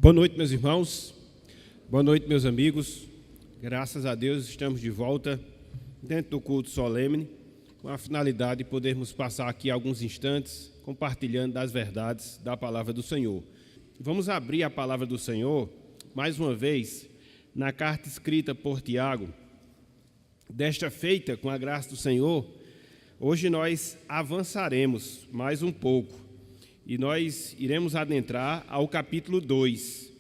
Boa noite, meus irmãos. Boa noite, meus amigos. Graças a Deus estamos de volta dentro do culto solene, com a finalidade de podermos passar aqui alguns instantes compartilhando das verdades da palavra do Senhor. Vamos abrir a palavra do Senhor, mais uma vez, na carta escrita por Tiago. Desta feita, com a graça do Senhor, hoje nós avançaremos mais um pouco e nós iremos adentrar ao capítulo 2.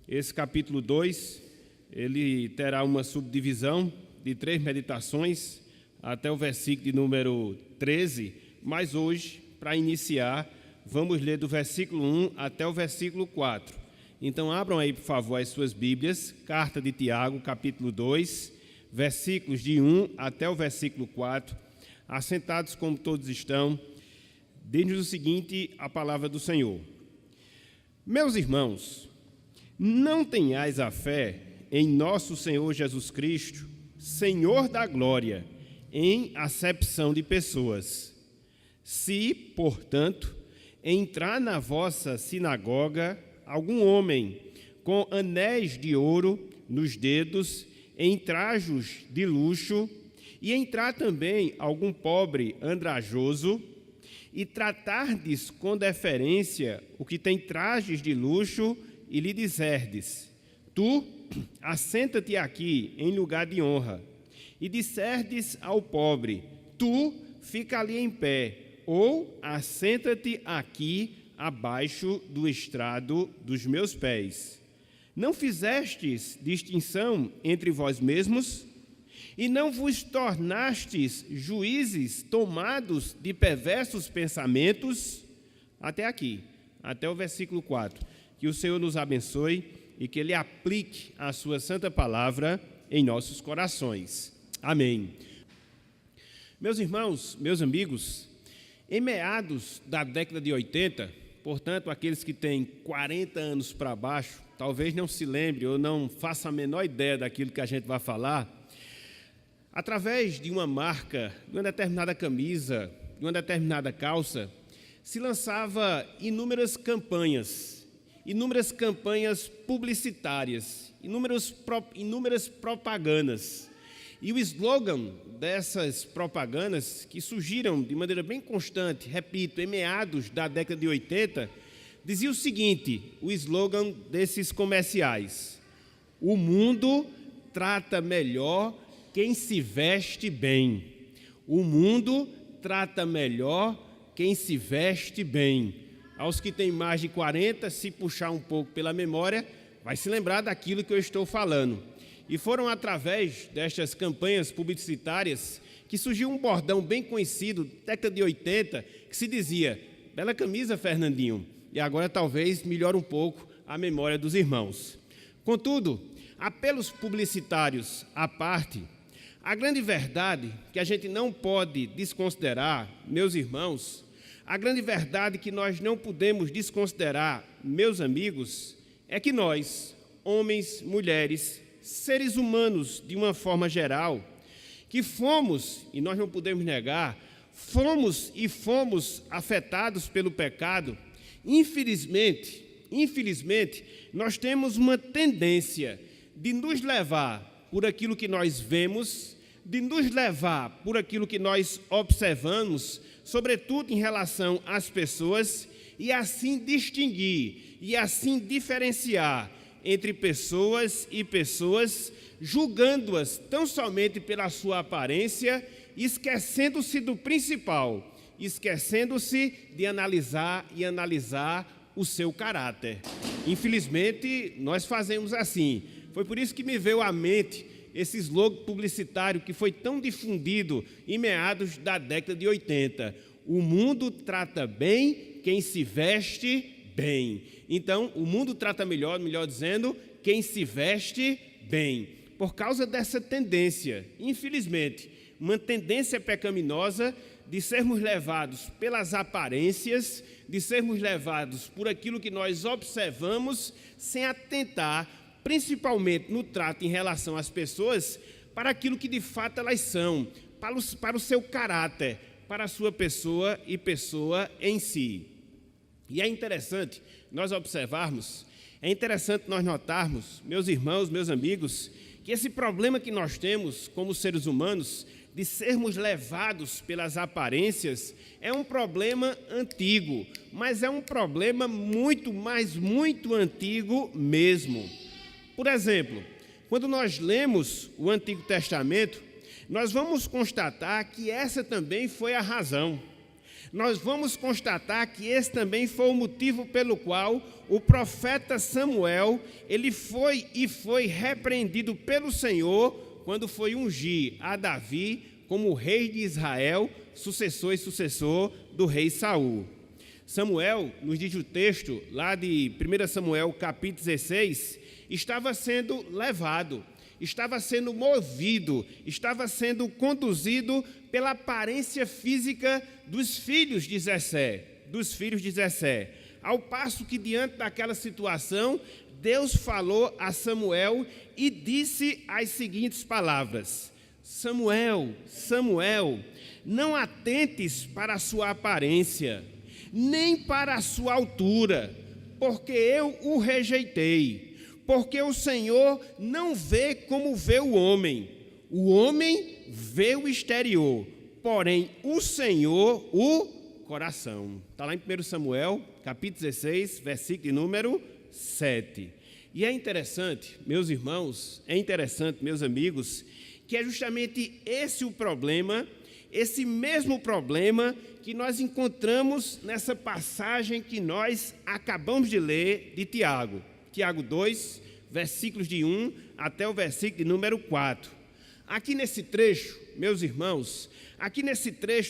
Esse capítulo 2, ele terá uma subdivisão de 3 meditações até o versículo de número 13, mas hoje, para iniciar, vamos ler do versículo 1 até o versículo 4. Então, abram aí, por favor, as suas Bíblias, carta de Tiago, capítulo 2, versículos de 1 até o versículo 4, assentados como todos estão. Diz-nos o seguinte, a palavra do Senhor. Meus irmãos, não tenhais a fé em nosso Senhor Jesus Cristo, Senhor da glória, em acepção de pessoas. Se, portanto, entrar na vossa sinagoga algum homem com anéis de ouro nos dedos, em trajos de luxo, e entrar também algum pobre andrajoso, e tratardes com deferência o que tem trajes de luxo, e lhe disserdes: tu, assenta-te aqui em lugar de honra, e disserdes ao pobre: tu, fica ali em pé, ou assenta-te aqui abaixo do estrado dos meus pés. Não fizestes distinção entre vós mesmos? E não vos tornastes juízes tomados de perversos pensamentos? Até aqui, até o versículo 4. Que o Senhor nos abençoe e que Ele aplique a sua santa palavra em nossos corações. Amém. Meus irmãos, meus amigos, em meados da década de 80, portanto, aqueles que têm 40 anos para baixo, talvez não se lembre ou não faça a menor ideia daquilo que a gente vai falar. Através de uma marca, de uma determinada camisa, de uma determinada calça, se lançava inúmeras campanhas publicitárias, inúmeras propagandas. E o slogan dessas propagandas, que surgiram de maneira bem constante, repito, em meados da década de 80, dizia o seguinte, o slogan desses comerciais: o mundo trata melhor quem se veste bem. O mundo trata melhor quem se veste bem. Aos que têm mais de 40, se puxar um pouco pela memória, vai se lembrar daquilo que eu estou falando. E foram através destas campanhas publicitárias que surgiu um bordão bem conhecido, década de 80, que se dizia: bela camisa, Fernandinho. E agora talvez melhore um pouco a memória dos irmãos. Contudo, apelos publicitários à parte, a grande verdade que a gente não pode desconsiderar, meus irmãos, a grande verdade que nós não podemos desconsiderar, meus amigos, é que nós, homens, mulheres, seres humanos de uma forma geral, que fomos, e nós não podemos negar, fomos afetados pelo pecado. Infelizmente, nós temos uma tendência de nos levar por aquilo que nós vemos, de nos levar por aquilo que nós observamos, sobretudo em relação às pessoas, e assim distinguir, e assim diferenciar entre pessoas e pessoas, julgando-as tão somente pela sua aparência, esquecendo-se do principal, esquecendo-se de analisar o seu caráter. Infelizmente, nós fazemos assim. Foi por isso que me veio à mente esse slogan publicitário que foi tão difundido em meados da década de 80. O mundo trata bem quem se veste bem. Então, o mundo trata melhor dizendo, quem se veste bem. Por causa dessa tendência, infelizmente, uma tendência pecaminosa de sermos levados pelas aparências, de sermos levados por aquilo que nós observamos, sem atentar, principalmente no trato em relação às pessoas, para aquilo que de fato elas são, para o seu caráter, para a sua pessoa e pessoa em si. E é interessante nós observarmos É interessante nós notarmos, meus irmãos, meus amigos, que esse problema que nós temos como seres humanos, de sermos levados pelas aparências, é um problema antigo, mas é um problema muito, mas muito antigo mesmo. Por exemplo, quando nós lemos o Antigo Testamento, nós vamos constatar que essa também foi a razão. Nós vamos constatar que esse também foi o motivo pelo qual o profeta Samuel, ele foi repreendido pelo Senhor quando foi ungir a Davi como rei de Israel, sucessor do rei Saul. Samuel, nos diz o texto lá de 1 Samuel capítulo 16, estava sendo levado, estava sendo movido, estava sendo conduzido pela aparência física dos filhos de Jessé. Ao passo que, diante daquela situação, Deus falou a Samuel e disse as seguintes palavras: Samuel, Samuel, não atentes para a sua aparência, nem para a sua altura, porque eu o rejeitei. Porque o Senhor não vê como vê o homem vê o exterior, porém o Senhor o coração. Está lá em 1 Samuel, capítulo 16, versículo de número 7. E é interessante, meus irmãos, meus amigos, que é justamente esse o problema, esse mesmo problema que nós encontramos nessa passagem que nós acabamos de ler de Tiago. Tiago 2, versículos de 1 até o versículo de número 4. Aqui nesse trecho, meus irmãos,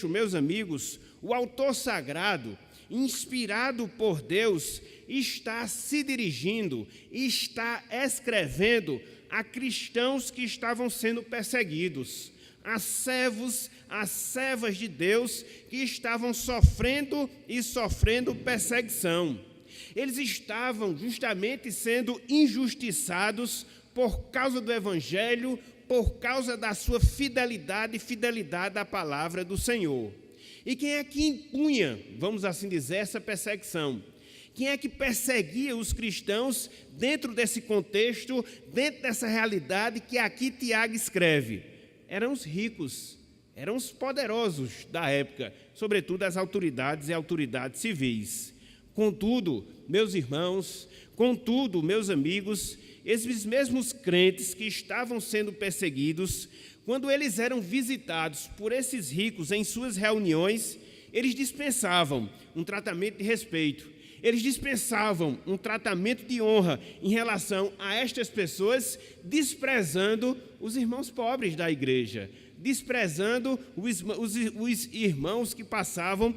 meus amigos, o autor sagrado, inspirado por Deus, está se dirigindo, está escrevendo a cristãos que estavam sendo perseguidos, a servos, as servas de Deus que estavam sofrendo perseguição. Eles estavam justamente sendo injustiçados por causa do Evangelho, por causa da sua fidelidade à palavra do Senhor. E quem é que impunha, vamos assim dizer, essa perseguição? Quem é que perseguia os cristãos dentro desse contexto, dentro dessa realidade que aqui Tiago escreve? Eram os ricos, eram os poderosos da época, sobretudo as autoridades e autoridades civis. Contudo, meus irmãos, meus amigos, esses mesmos crentes que estavam sendo perseguidos, quando eles eram visitados por esses ricos em suas reuniões, eles dispensavam um tratamento de respeito, eles dispensavam um tratamento de honra em relação a estas pessoas, desprezando os irmãos pobres da igreja, desprezando os irmãos que passavam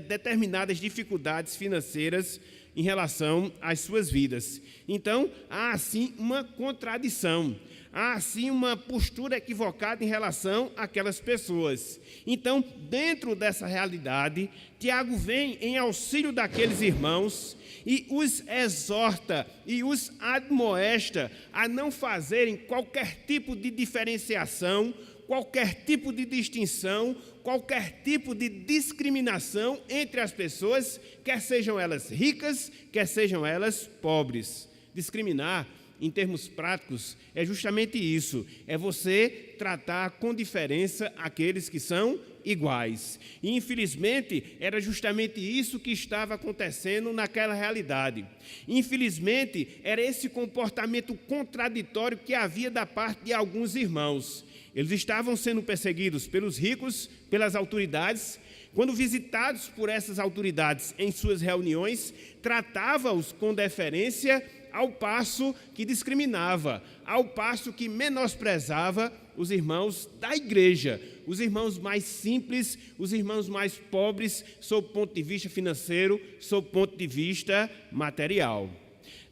determinadas dificuldades financeiras em relação às suas vidas. Então, há assim uma contradição, há assim uma postura equivocada em relação àquelas pessoas. Então, dentro dessa realidade, Tiago vem em auxílio daqueles irmãos e os exorta e os admoesta a não fazerem qualquer tipo de diferenciação, qualquer tipo de distinção, qualquer tipo de discriminação entre as pessoas, quer sejam elas ricas, quer sejam elas pobres. Discriminar, em termos práticos, é justamente isso, é você tratar com diferença aqueles que são iguais. E, infelizmente, era justamente isso que estava acontecendo naquela realidade. Infelizmente, era esse comportamento contraditório que havia da parte de alguns irmãos. Eles estavam sendo perseguidos pelos ricos, pelas autoridades. Quando visitados por essas autoridades em suas reuniões, tratava-os com deferência, ao passo que discriminava, ao passo que menosprezava os irmãos da igreja, os irmãos mais simples, os irmãos mais pobres, sob o ponto de vista financeiro, sob o ponto de vista material.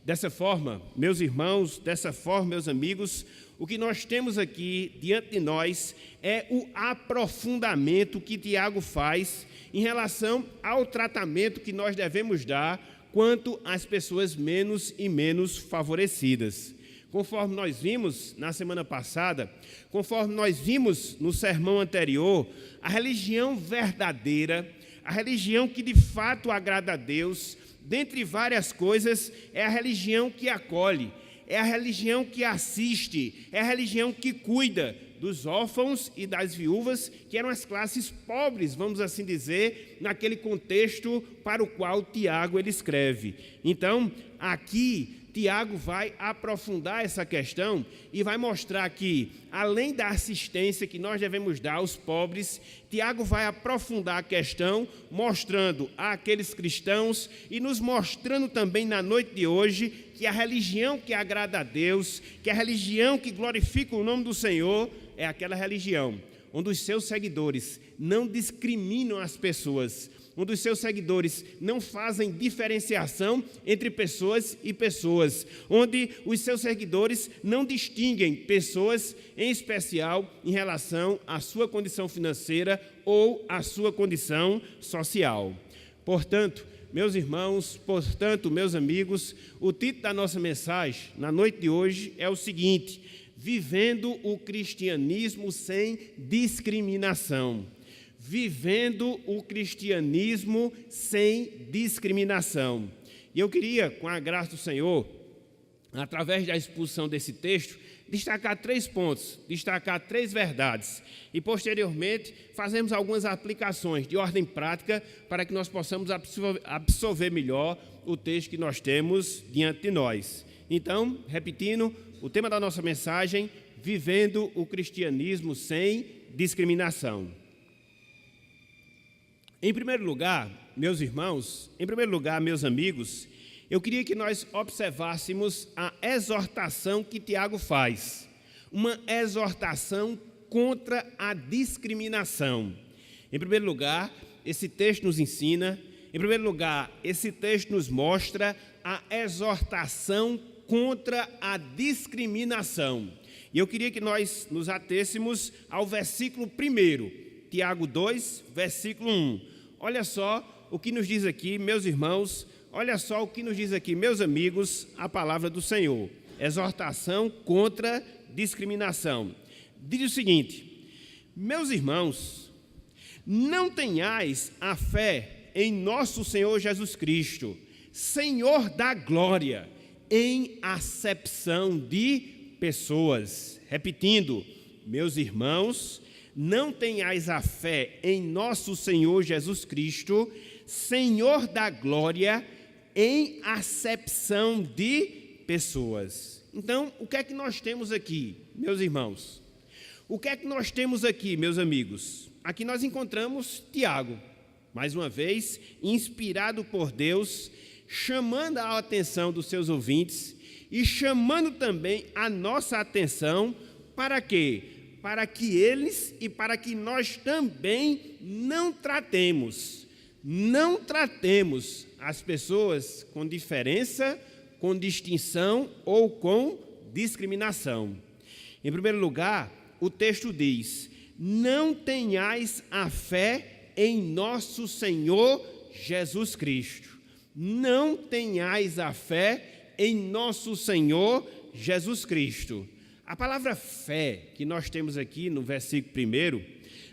Dessa forma, meus irmãos, meus amigos, o que nós temos aqui diante de nós é o aprofundamento que Tiago faz em relação ao tratamento que nós devemos dar quanto às pessoas menos e menos favorecidas. Conforme nós vimos na semana passada, conforme nós vimos no sermão anterior, a religião verdadeira, a religião que de fato agrada a Deus, dentre várias coisas, é a religião que acolhe, é a religião que assiste, é a religião que cuida dos órfãos e das viúvas, que eram as classes pobres, vamos assim dizer, naquele contexto para o qual Tiago ele escreve. Então, aqui, Tiago vai aprofundar essa questão e vai mostrar que, além da assistência que nós devemos dar aos pobres, Tiago vai aprofundar a questão, mostrando àqueles cristãos e nos mostrando também na noite de hoje que a religião que agrada a Deus, que a religião que glorifica o nome do Senhor, é aquela religião onde os seus seguidores não discriminam as pessoas, onde os seus seguidores não fazem diferenciação entre pessoas e pessoas, onde os seus seguidores não distinguem pessoas em especial em relação à sua condição financeira ou à sua condição social. Portanto, meus irmãos, meus amigos, o título da nossa mensagem na noite de hoje é o seguinte: Vivendo o cristianismo sem discriminação. Vivendo o cristianismo sem discriminação. E eu queria, com a graça do Senhor, através da exposição desse texto, destacar 3 pontos, destacar 3 verdades e, posteriormente, fazermos algumas aplicações de ordem prática para que nós possamos absorver melhor o texto que nós temos diante de nós. Então, repetindo, o tema da nossa mensagem: Vivendo o cristianismo sem discriminação. Em primeiro lugar, meus irmãos, meus amigos, eu queria que nós observássemos a exortação que Tiago faz, uma exortação contra a discriminação. Em primeiro lugar, esse texto nos ensina, esse texto nos mostra a exortação contra a discriminação. E eu queria que nós nos atêssemos ao versículo 1, Tiago 2, versículo 1. Olha só o que nos diz aqui, meus irmãos, olha só o que nos diz aqui, meus amigos, a palavra do Senhor. Exortação contra discriminação. Diz o seguinte: meus irmãos, não tenhais a fé em nosso Senhor Jesus Cristo, Senhor da glória, em acepção de pessoas. Repetindo, meus irmãos, não tenhais a fé em nosso Senhor Jesus Cristo, Senhor da glória, em acepção de pessoas. Então, o que é que nós temos aqui, meus irmãos? O que é que nós temos aqui, meus amigos? Aqui nós encontramos Tiago, mais uma vez, inspirado por Deus, chamando a atenção dos seus ouvintes e chamando também a nossa atenção para quê? Para que eles e para que nós também não tratemos as pessoas com diferença, com distinção ou com discriminação. Em primeiro lugar, o texto diz: não tenhais a fé em nosso Senhor Jesus Cristo. Não tenhais a fé em nosso Senhor Jesus Cristo. A palavra fé que nós temos aqui no versículo 1,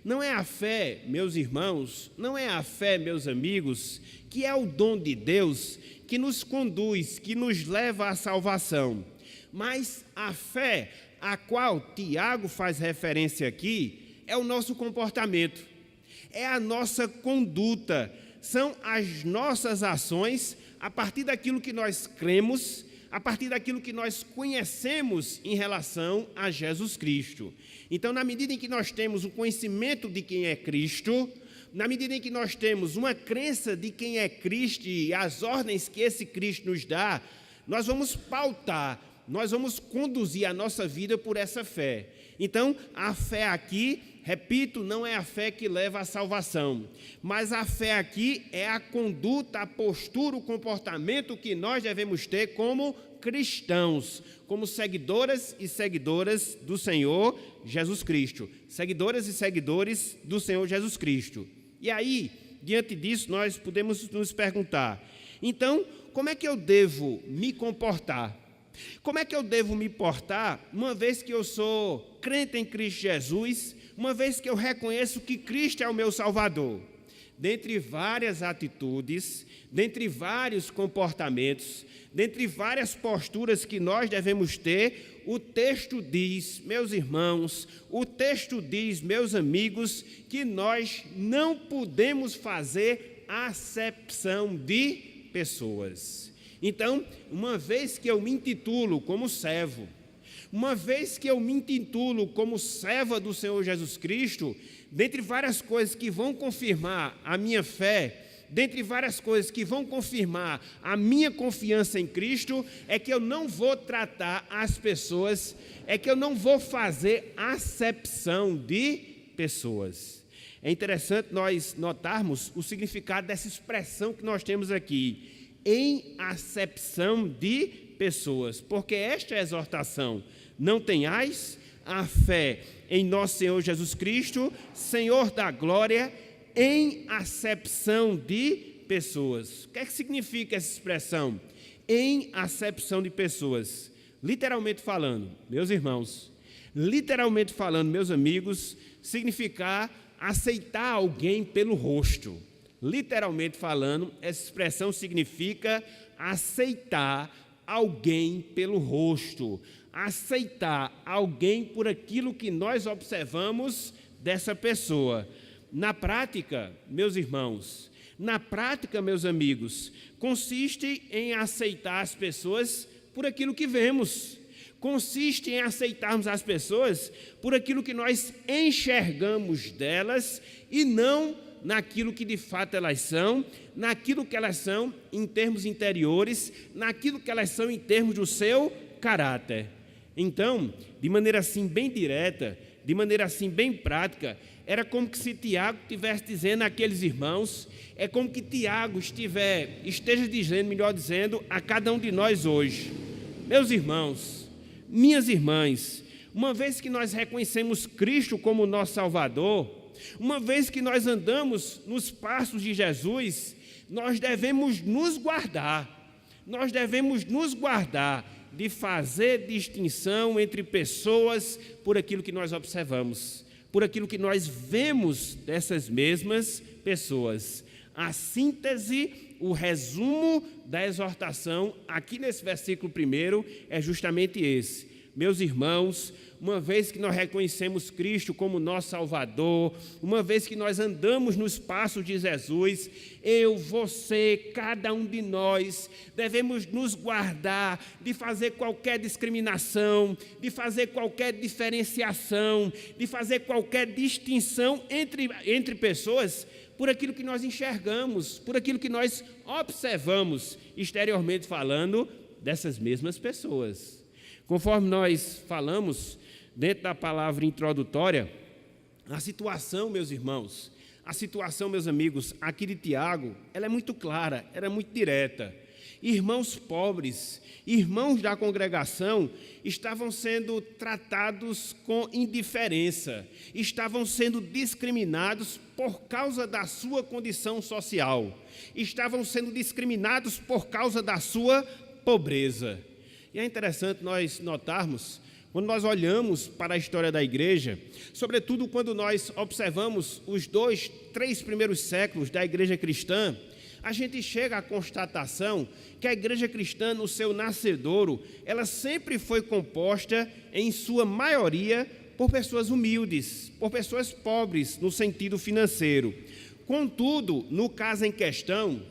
não é a fé, meus irmãos, não é a fé, meus amigos, que é o dom de Deus que nos conduz, que nos leva à salvação. Mas a fé a qual Tiago faz referência aqui é o nosso comportamento, é a nossa conduta, são as nossas ações a partir daquilo que nós cremos, a partir daquilo que nós conhecemos em relação a Jesus Cristo. Então, na medida em que nós temos o conhecimento de quem é Cristo, na medida em que nós temos uma crença de quem é Cristo e as ordens que esse Cristo nos dá, nós vamos pautar, nós vamos conduzir a nossa vida por essa fé. Então, a fé aqui, repito, não é a fé que leva à salvação, mas a fé aqui é a conduta, a postura, o comportamento que nós devemos ter como cristãos, como seguidoras e seguidoras do Senhor Jesus Cristo, seguidoras e seguidores do Senhor Jesus Cristo. E aí, diante disso, nós podemos nos perguntar: então, como é que eu devo me comportar? Como é que eu devo me portar, uma vez que eu sou crente em Cristo Jesus, uma vez que eu reconheço que Cristo é o meu Salvador? dentre várias atitudes, dentre vários comportamentos, dentre várias posturas que nós devemos ter, o texto diz, meus irmãos, o texto diz, meus amigos, que nós não podemos fazer acepção de pessoas. Então, uma vez que eu me intitulo como servo, uma vez que eu me intitulo como serva do Senhor Jesus Cristo, dentre várias coisas que vão confirmar a minha fé, dentre várias coisas que vão confirmar a minha confiança em Cristo, é que eu não vou tratar as pessoas, é que eu não vou fazer acepção de pessoas. É interessante nós notarmos o significado dessa expressão que nós temos aqui, em acepção de pessoas, porque esta é a exortação: não tenhais a fé em nosso Senhor Jesus Cristo, Senhor da glória, em acepção de pessoas. O que é que significa essa expressão? Em acepção de pessoas. Literalmente falando, meus irmãos, literalmente falando, meus amigos, significar aceitar alguém pelo rosto. Literalmente falando, essa expressão significa aceitar alguém pelo rosto, aceitar alguém por aquilo que nós observamos dessa pessoa. Na prática, meus irmãos, na prática, meus amigos, consiste em aceitar as pessoas por aquilo que vemos, consiste em aceitarmos as pessoas por aquilo que nós enxergamos delas e não naquilo que de fato elas são, naquilo que elas são em termos interiores, naquilo que elas são em termos do seu caráter. Então, de maneira assim bem direta, de maneira assim bem prática, era como que se Tiago estivesse dizendo àqueles irmãos, é como que Tiago esteja dizendo, melhor dizendo, a cada um de nós hoje: meus irmãos, minhas irmãs, uma vez que nós reconhecemos Cristo como nosso Salvador, uma vez que nós andamos nos passos de Jesus, nós devemos nos guardar de fazer distinção entre pessoas por aquilo que nós observamos, por aquilo que nós vemos dessas mesmas pessoas. A síntese, o resumo da exortação aqui nesse versículo 1 é justamente esse: meus irmãos, uma vez que nós reconhecemos Cristo como nosso Salvador, uma vez que nós andamos nos passos de Jesus, eu, você, cada um de nós, devemos nos guardar de fazer qualquer discriminação, de fazer qualquer diferenciação, de fazer qualquer distinção entre pessoas por aquilo que nós enxergamos, por aquilo que nós observamos, exteriormente falando, dessas mesmas pessoas. Conforme nós falamos dentro da palavra introdutória, a situação, meus irmãos, a situação, meus amigos, aqui de Tiago, ela é muito clara, ela é muito direta. Irmãos pobres, irmãos da congregação, estavam sendo tratados com indiferença, estavam sendo discriminados por causa da sua condição social, estavam sendo discriminados por causa da sua pobreza. E é interessante nós notarmos, quando nós olhamos para a história da igreja, sobretudo quando nós observamos os 2, 3 primeiros séculos da igreja cristã, a gente chega à constatação que a igreja cristã, no seu nascedouro, ela sempre foi composta, em sua maioria, por pessoas humildes, por pessoas pobres, no sentido financeiro. Contudo, no caso em questão,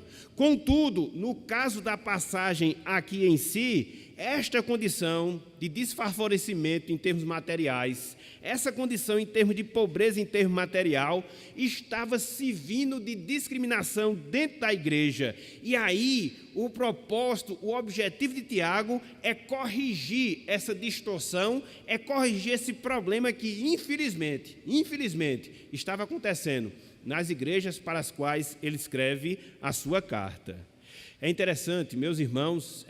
no caso da passagem aqui em si, esta condição de desfavorecimento em termos materiais, essa condição em termos de pobreza em termos material, estava servindo de discriminação dentro da igreja. E aí, o propósito, o objetivo de Tiago é corrigir essa distorção, é corrigir esse problema que, infelizmente, estava acontecendo nas igrejas para as quais ele escreve a sua carta. É interessante, meus irmãos,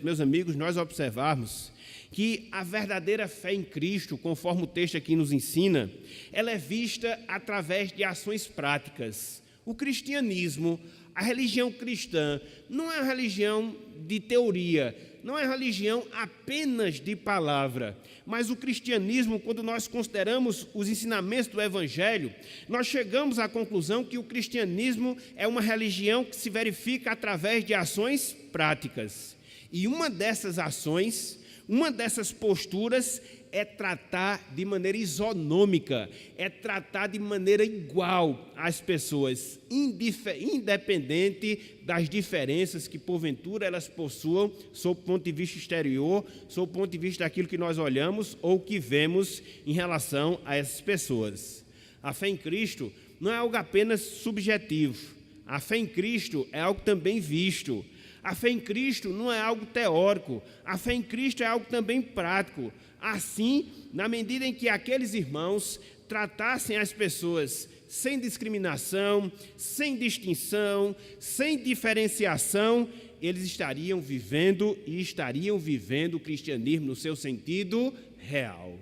meus amigos, nós observarmos que a verdadeira fé em Cristo, conforme o texto aqui nos ensina, ela é vista através de ações práticas. O cristianismo, A religião cristã não é uma religião de teoria, não é uma religião apenas de palavra, mas o cristianismo, quando nós consideramos os ensinamentos do Evangelho, nós chegamos à conclusão que o cristianismo é uma religião que se verifica através de ações práticas. E uma dessas ações, uma dessas posturas é tratar de maneira isonômica, é tratar de maneira igual as pessoas, independente das diferenças que porventura elas possuam, sob o ponto de vista exterior, sob o ponto de vista daquilo que nós olhamos ou que vemos em relação a essas pessoas. A fé em Cristo não é algo apenas subjetivo, a fé em Cristo é algo também visto. A fé em Cristo não é algo teórico, a fé em Cristo é algo também prático. Assim, na medida em que aqueles irmãos tratassem as pessoas sem discriminação, sem distinção, sem diferenciação, eles estariam vivendo o cristianismo no seu sentido real.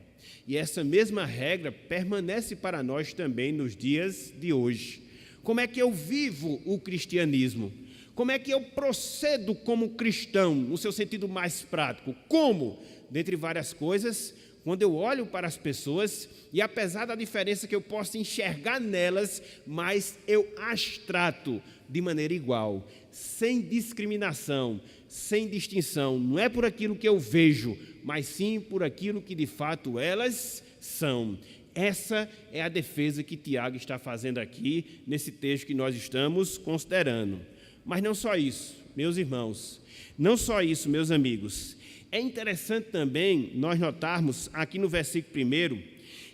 E essa mesma regra permanece para nós também nos dias de hoje. Como é que eu vivo o cristianismo? Como é que eu procedo como cristão, no seu sentido mais prático? Como? Dentre várias coisas, quando eu olho para as pessoas, e apesar da diferença que eu possa enxergar nelas, mas eu as trato de maneira igual, sem discriminação, sem distinção. Não é por aquilo que eu vejo, mas sim por aquilo que de fato elas são. Essa é a defesa que Tiago está fazendo aqui, nesse texto que nós estamos considerando. Mas não só isso, meus irmãos, não só isso, meus amigos. É interessante também nós notarmos aqui no versículo 1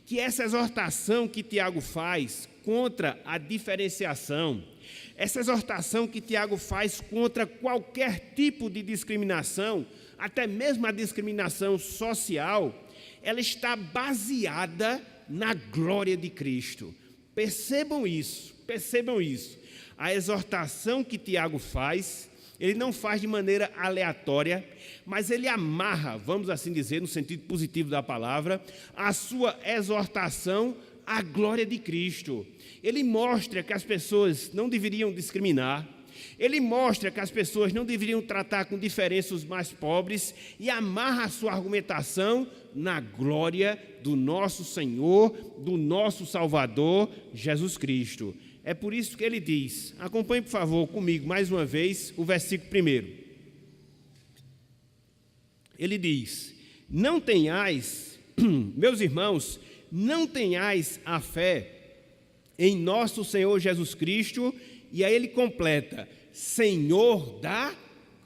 que essa exortação que Tiago faz contra a diferenciação, essa exortação que Tiago faz contra qualquer tipo de discriminação, até mesmo a discriminação social, ela está baseada na glória de Cristo. Percebam isso. A exortação que Tiago faz, ele não faz de maneira aleatória, mas ele amarra, vamos assim dizer, no sentido positivo da palavra, a sua exortação à glória de Cristo. Ele mostra que as pessoas não deveriam discriminar, ele mostra que as pessoas não deveriam tratar com diferença os mais pobres e amarra a sua argumentação na glória do nosso Senhor, do nosso Salvador, Jesus Cristo. É por isso que ele diz, acompanhe por favor comigo mais uma vez o versículo 1. Ele diz, não tenhais, meus irmãos, não tenhais a fé em nosso Senhor Jesus Cristo, e aí ele completa, Senhor da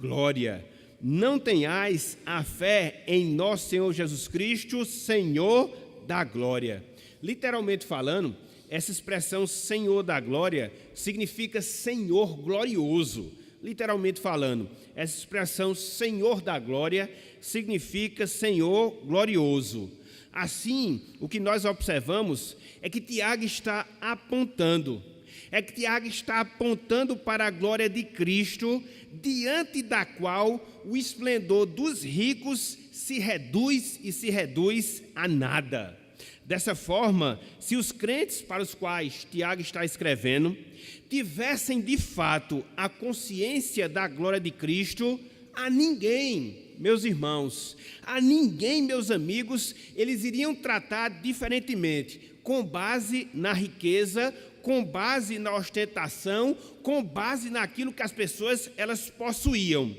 glória. Não tenhais a fé em nosso Senhor Jesus Cristo, Senhor da glória. Literalmente falando, essa expressão Senhor da glória significa Senhor glorioso. Literalmente falando, essa expressão Senhor da glória significa Senhor glorioso. Assim, o que nós observamos é que Tiago está apontando para a glória de Cristo, diante da qual o esplendor dos ricos se reduz a nada. Dessa forma, se os crentes para os quais Tiago está escrevendo tivessem de fato a consciência da glória de Cristo, a ninguém, meus irmãos, a ninguém, meus amigos, eles iriam tratar diferentemente, com base na riqueza, com base na ostentação, com base naquilo que as pessoas elas possuíam.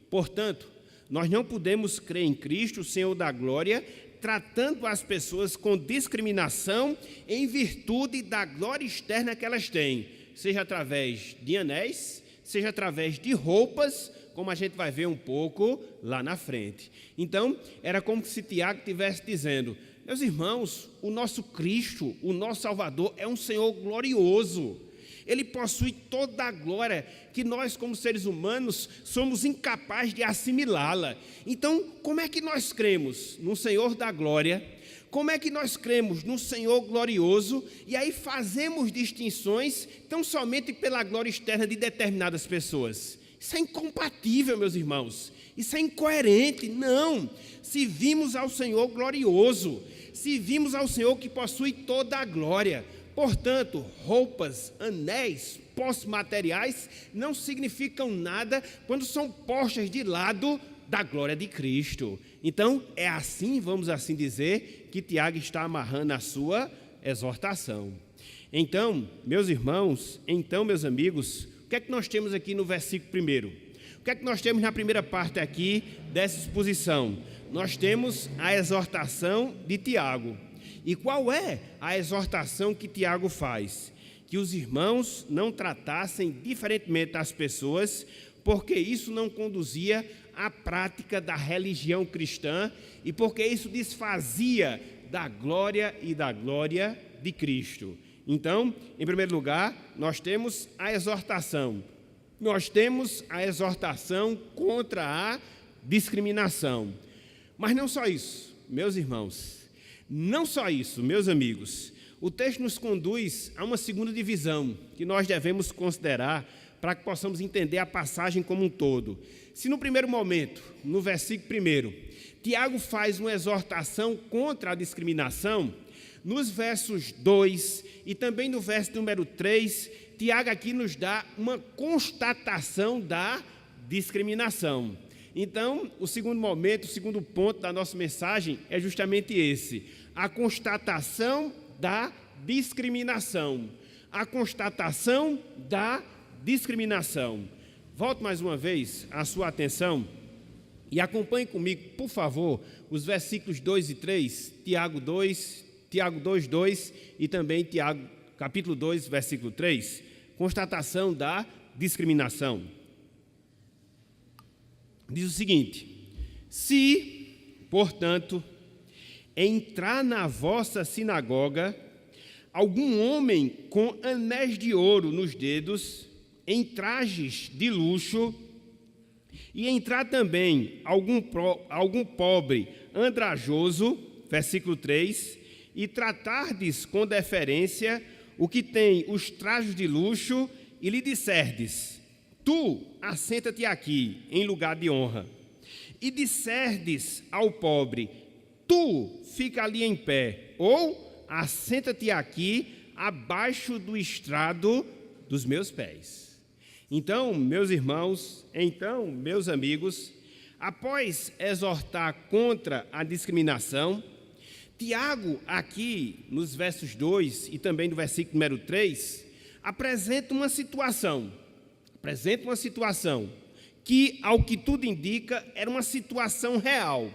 Portanto, nós não podemos crer em Cristo, Senhor da glória, tratando as pessoas com discriminação em virtude da glória externa que elas têm, seja através de anéis, seja através de roupas, como a gente vai ver um pouco lá na frente. Então, era como se Tiago estivesse dizendo, meus irmãos, o nosso Cristo, o nosso Salvador é um Senhor glorioso. Ele possui toda a glória que nós, como seres humanos, somos incapazes de assimilá-la. Então, como é que nós cremos no Senhor da glória? Como é que nós cremos no Senhor glorioso? E aí fazemos distinções tão somente pela glória externa de determinadas pessoas. Isso é incompatível, meus irmãos. Isso é incoerente. Não. Se vimos ao Senhor glorioso, se vimos ao Senhor que possui toda a glória, Portanto, roupas, anéis, posses materiais não significam nada quando são postas de lado da glória de Cristo. Então, é assim, vamos assim dizer, que Tiago está amarrando a sua exortação. Então, meus irmãos, meus amigos, o que é que nós temos aqui no versículo 1? O que é que nós temos na primeira parte aqui dessa exposição? Nós temos a exortação de Tiago. E qual é a exortação que Tiago faz? Que os irmãos não tratassem diferentemente as pessoas, porque isso não conduzia à prática da religião cristã e porque isso desfazia da glória de Cristo. Então, em primeiro lugar, nós temos a exortação. Nós temos a exortação contra a discriminação. Mas não só isso, meus irmãos. Não só isso, meus amigos. O texto nos conduz a uma segunda divisão que nós devemos considerar para que possamos entender a passagem como um todo. Se no primeiro momento, no versículo 1, Tiago faz uma exortação contra a discriminação, nos versos 2 e também no verso número 3, Tiago aqui nos dá uma constatação da discriminação. Então, o segundo momento, o segundo ponto da nossa mensagem é justamente esse: a constatação da discriminação. A constatação da discriminação. Volto mais uma vez a sua atenção e acompanhe comigo, por favor, os versículos 2 e 3, Tiago 2:2 e também Tiago, capítulo 2, versículo 3. Constatação da discriminação. Diz o seguinte: se, portanto, entrar na vossa sinagoga algum homem com anéis de ouro nos dedos, em trajes de luxo, e entrar também algum pobre andrajoso, versículo 3, e tratardes com deferência o que tem os trajes de luxo, e lhe disserdes: tu assenta-te aqui em lugar de honra, e disserdes ao pobre: tu fica ali em pé, ou assenta-te aqui abaixo do estrado dos meus pés. Então, meus irmãos, meus amigos, após exortar contra a discriminação, Tiago, aqui nos versos 2 e também no versículo número 3, apresenta uma situação que, ao que tudo indica, era uma situação real,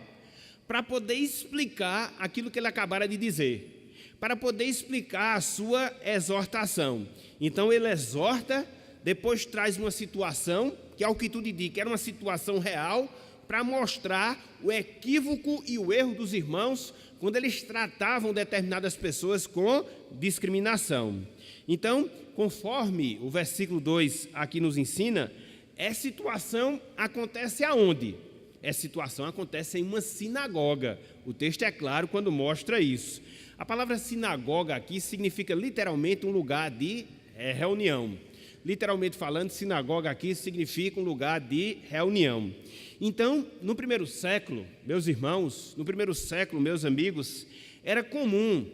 para poder explicar aquilo que ele acabara de dizer, para poder explicar a sua exortação. Então, ele exorta, depois traz uma situação, que ao que tudo indica, era uma situação real, para mostrar o equívoco e o erro dos irmãos quando eles tratavam determinadas pessoas com discriminação. Então, conforme o versículo 2 aqui nos ensina, essa situação acontece aonde? Essa situação acontece em uma sinagoga. O texto é claro quando mostra isso. A palavra sinagoga aqui significa literalmente um lugar de reunião. Literalmente falando, sinagoga aqui significa um lugar de reunião. Então, no primeiro século, meus irmãos, meus amigos, era comum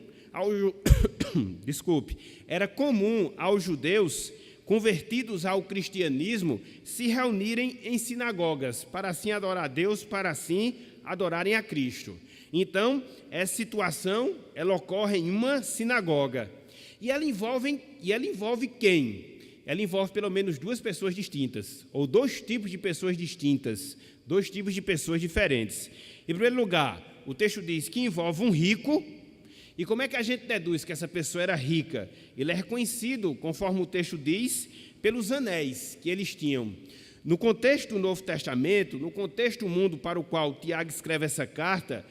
aos judeus convertidos ao cristianismo se reunirem em sinagogas, para assim adorar a Deus, para assim adorarem a Cristo. Então, essa situação, ela ocorre em uma sinagoga. E ela envolve quem? Ela envolve pelo menos duas pessoas distintas, ou dois tipos de pessoas distintas, dois tipos de pessoas diferentes. Em primeiro lugar, o texto diz que envolve um rico. E como é que a gente deduz que essa pessoa era rica? Ele é reconhecido, conforme o texto diz, pelos anéis que eles tinham. No contexto do Novo Testamento, no contexto do mundo para o qual Tiago escreve essa carta,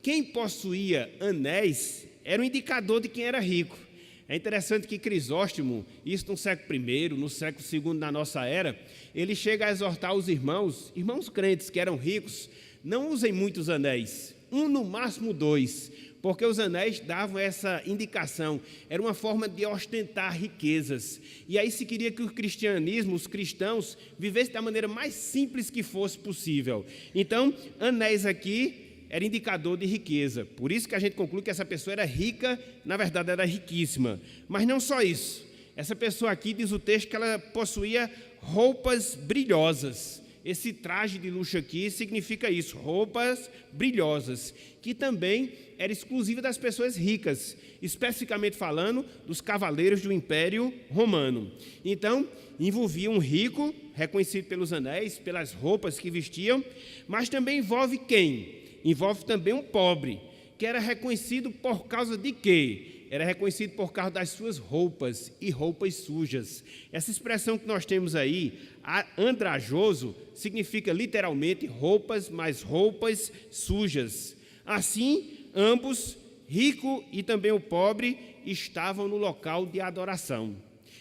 quem possuía anéis era um indicador de quem era rico. É interessante que Crisóstomo, isso no século I, no século II da nossa era, ele chega a exortar os irmãos crentes que eram ricos, não usem muitos anéis, um no máximo 2, porque os anéis davam essa indicação, era uma forma de ostentar riquezas. E aí se queria que o cristianismo, os cristãos, vivessem da maneira mais simples que fosse possível. Então, anéis aqui era indicador de riqueza. Por isso que a gente conclui que essa pessoa era rica, na verdade era riquíssima. Mas não só isso. Essa pessoa aqui, diz o texto, que ela possuía roupas brilhosas. Esse traje de luxo aqui significa isso, roupas brilhosas, que também era exclusiva das pessoas ricas, especificamente falando dos cavaleiros do Império Romano. Então, envolvia um rico, reconhecido pelos anéis, pelas roupas que vestiam, mas também envolve quem? Envolve também um pobre, que era reconhecido por causa de quê? Era reconhecido por causa das suas roupas e roupas sujas. Essa expressão que nós temos aí, andrajoso, significa literalmente roupas, mas roupas sujas. Assim, ambos, rico e também o pobre, estavam no local de adoração.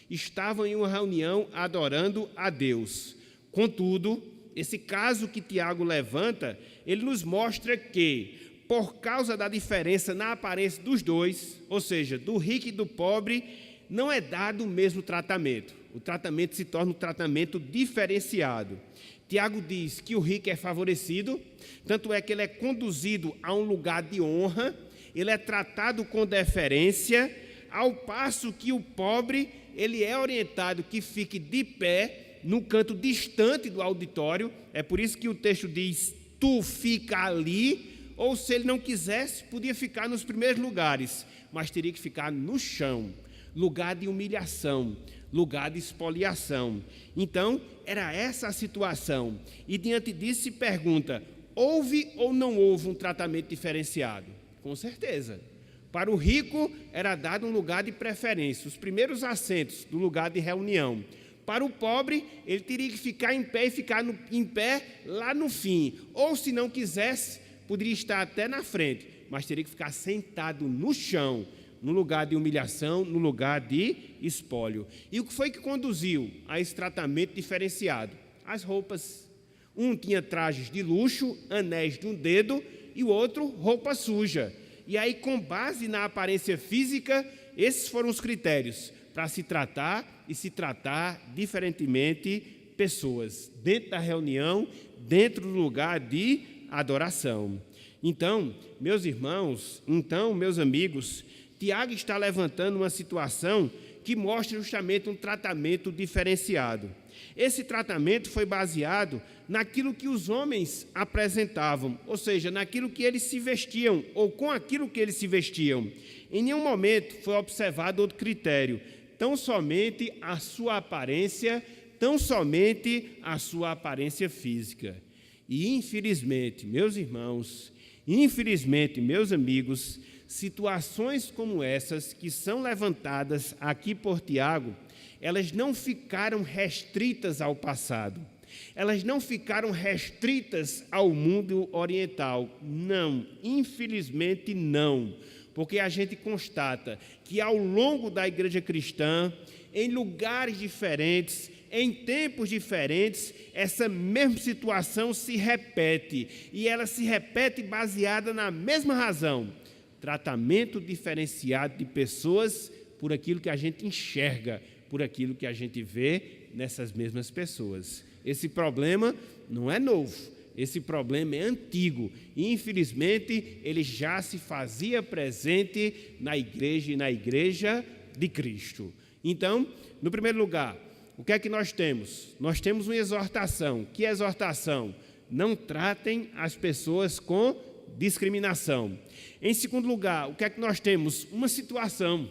Estavam em uma reunião adorando a Deus. Contudo, esse caso que Tiago levanta, ele nos mostra que, por causa da diferença na aparência dos dois, ou seja, do rico e do pobre, não é dado o mesmo tratamento. O tratamento se torna um tratamento diferenciado. Tiago diz que o rico é favorecido, tanto é que ele é conduzido a um lugar de honra, ele é tratado com deferência, ao passo que o pobre, ele é orientado que fique de pé, no canto distante do auditório. É por isso que o texto diz, tu fica ali. Ou se ele não quisesse, podia ficar nos primeiros lugares, mas teria que ficar no chão, lugar de humilhação, lugar de expoliação. Então, era essa a situação. E diante disso se pergunta, houve ou não houve um tratamento diferenciado? Com certeza. Para o rico era dado um lugar de preferência, os primeiros assentos do lugar de reunião. Para o pobre, ele teria que ficar em pé e ficar em pé lá no fim. Ou se não quisesse, poderia estar até na frente, mas teria que ficar sentado no chão, no lugar de humilhação, no lugar de espólio. E o que foi que conduziu a esse tratamento diferenciado? As roupas. Um tinha trajes de luxo, anéis de um dedo, e o outro roupa suja. E aí, com base na aparência física, esses foram os critérios para se tratar e se tratar diferentemente pessoas, dentro da reunião, dentro do lugar de adoração. Então, meus irmãos, meus amigos, Tiago está levantando uma situação que mostra justamente um tratamento diferenciado. Esse tratamento foi baseado naquilo que os homens apresentavam, ou seja, naquilo que eles se vestiam, ou com aquilo que eles se vestiam. Em nenhum momento foi observado outro critério, tão somente a sua aparência física. E infelizmente, meus irmãos, meus amigos, situações como essas que são levantadas aqui por Tiago, elas não ficaram restritas ao passado. Elas não ficaram restritas ao mundo oriental. Não, infelizmente não. Porque a gente constata que ao longo da igreja cristã, em lugares diferentes, em tempos diferentes, essa mesma situação se repete, e ela se repete baseada na mesma razão, tratamento diferenciado de pessoas por aquilo que a gente enxerga, por aquilo que a gente vê nessas mesmas pessoas. Esse problema não é novo, esse problema é antigo, e infelizmente ele já se fazia presente na igreja de Cristo. Então, no primeiro lugar, o que é que nós temos? Nós temos uma exortação. Que exortação? Não tratem as pessoas com discriminação. Em segundo lugar, o que é que nós temos? Uma situação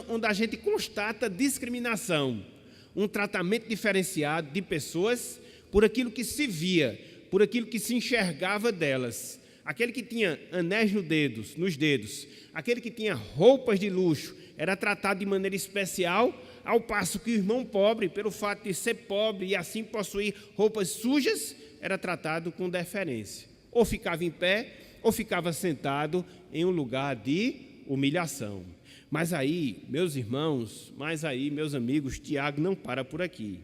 onde a gente constata discriminação, um tratamento diferenciado de pessoas por aquilo que se via, por aquilo que se enxergava delas. Aquele que tinha anéis nos dedos, aquele que tinha roupas de luxo, era tratado de maneira especial, ao passo que o irmão pobre, pelo fato de ser pobre e assim possuir roupas sujas, era tratado com deferência. Ou ficava em pé, ou ficava sentado em um lugar de humilhação. Mas aí, meus irmãos, meus amigos, Tiago não para por aqui.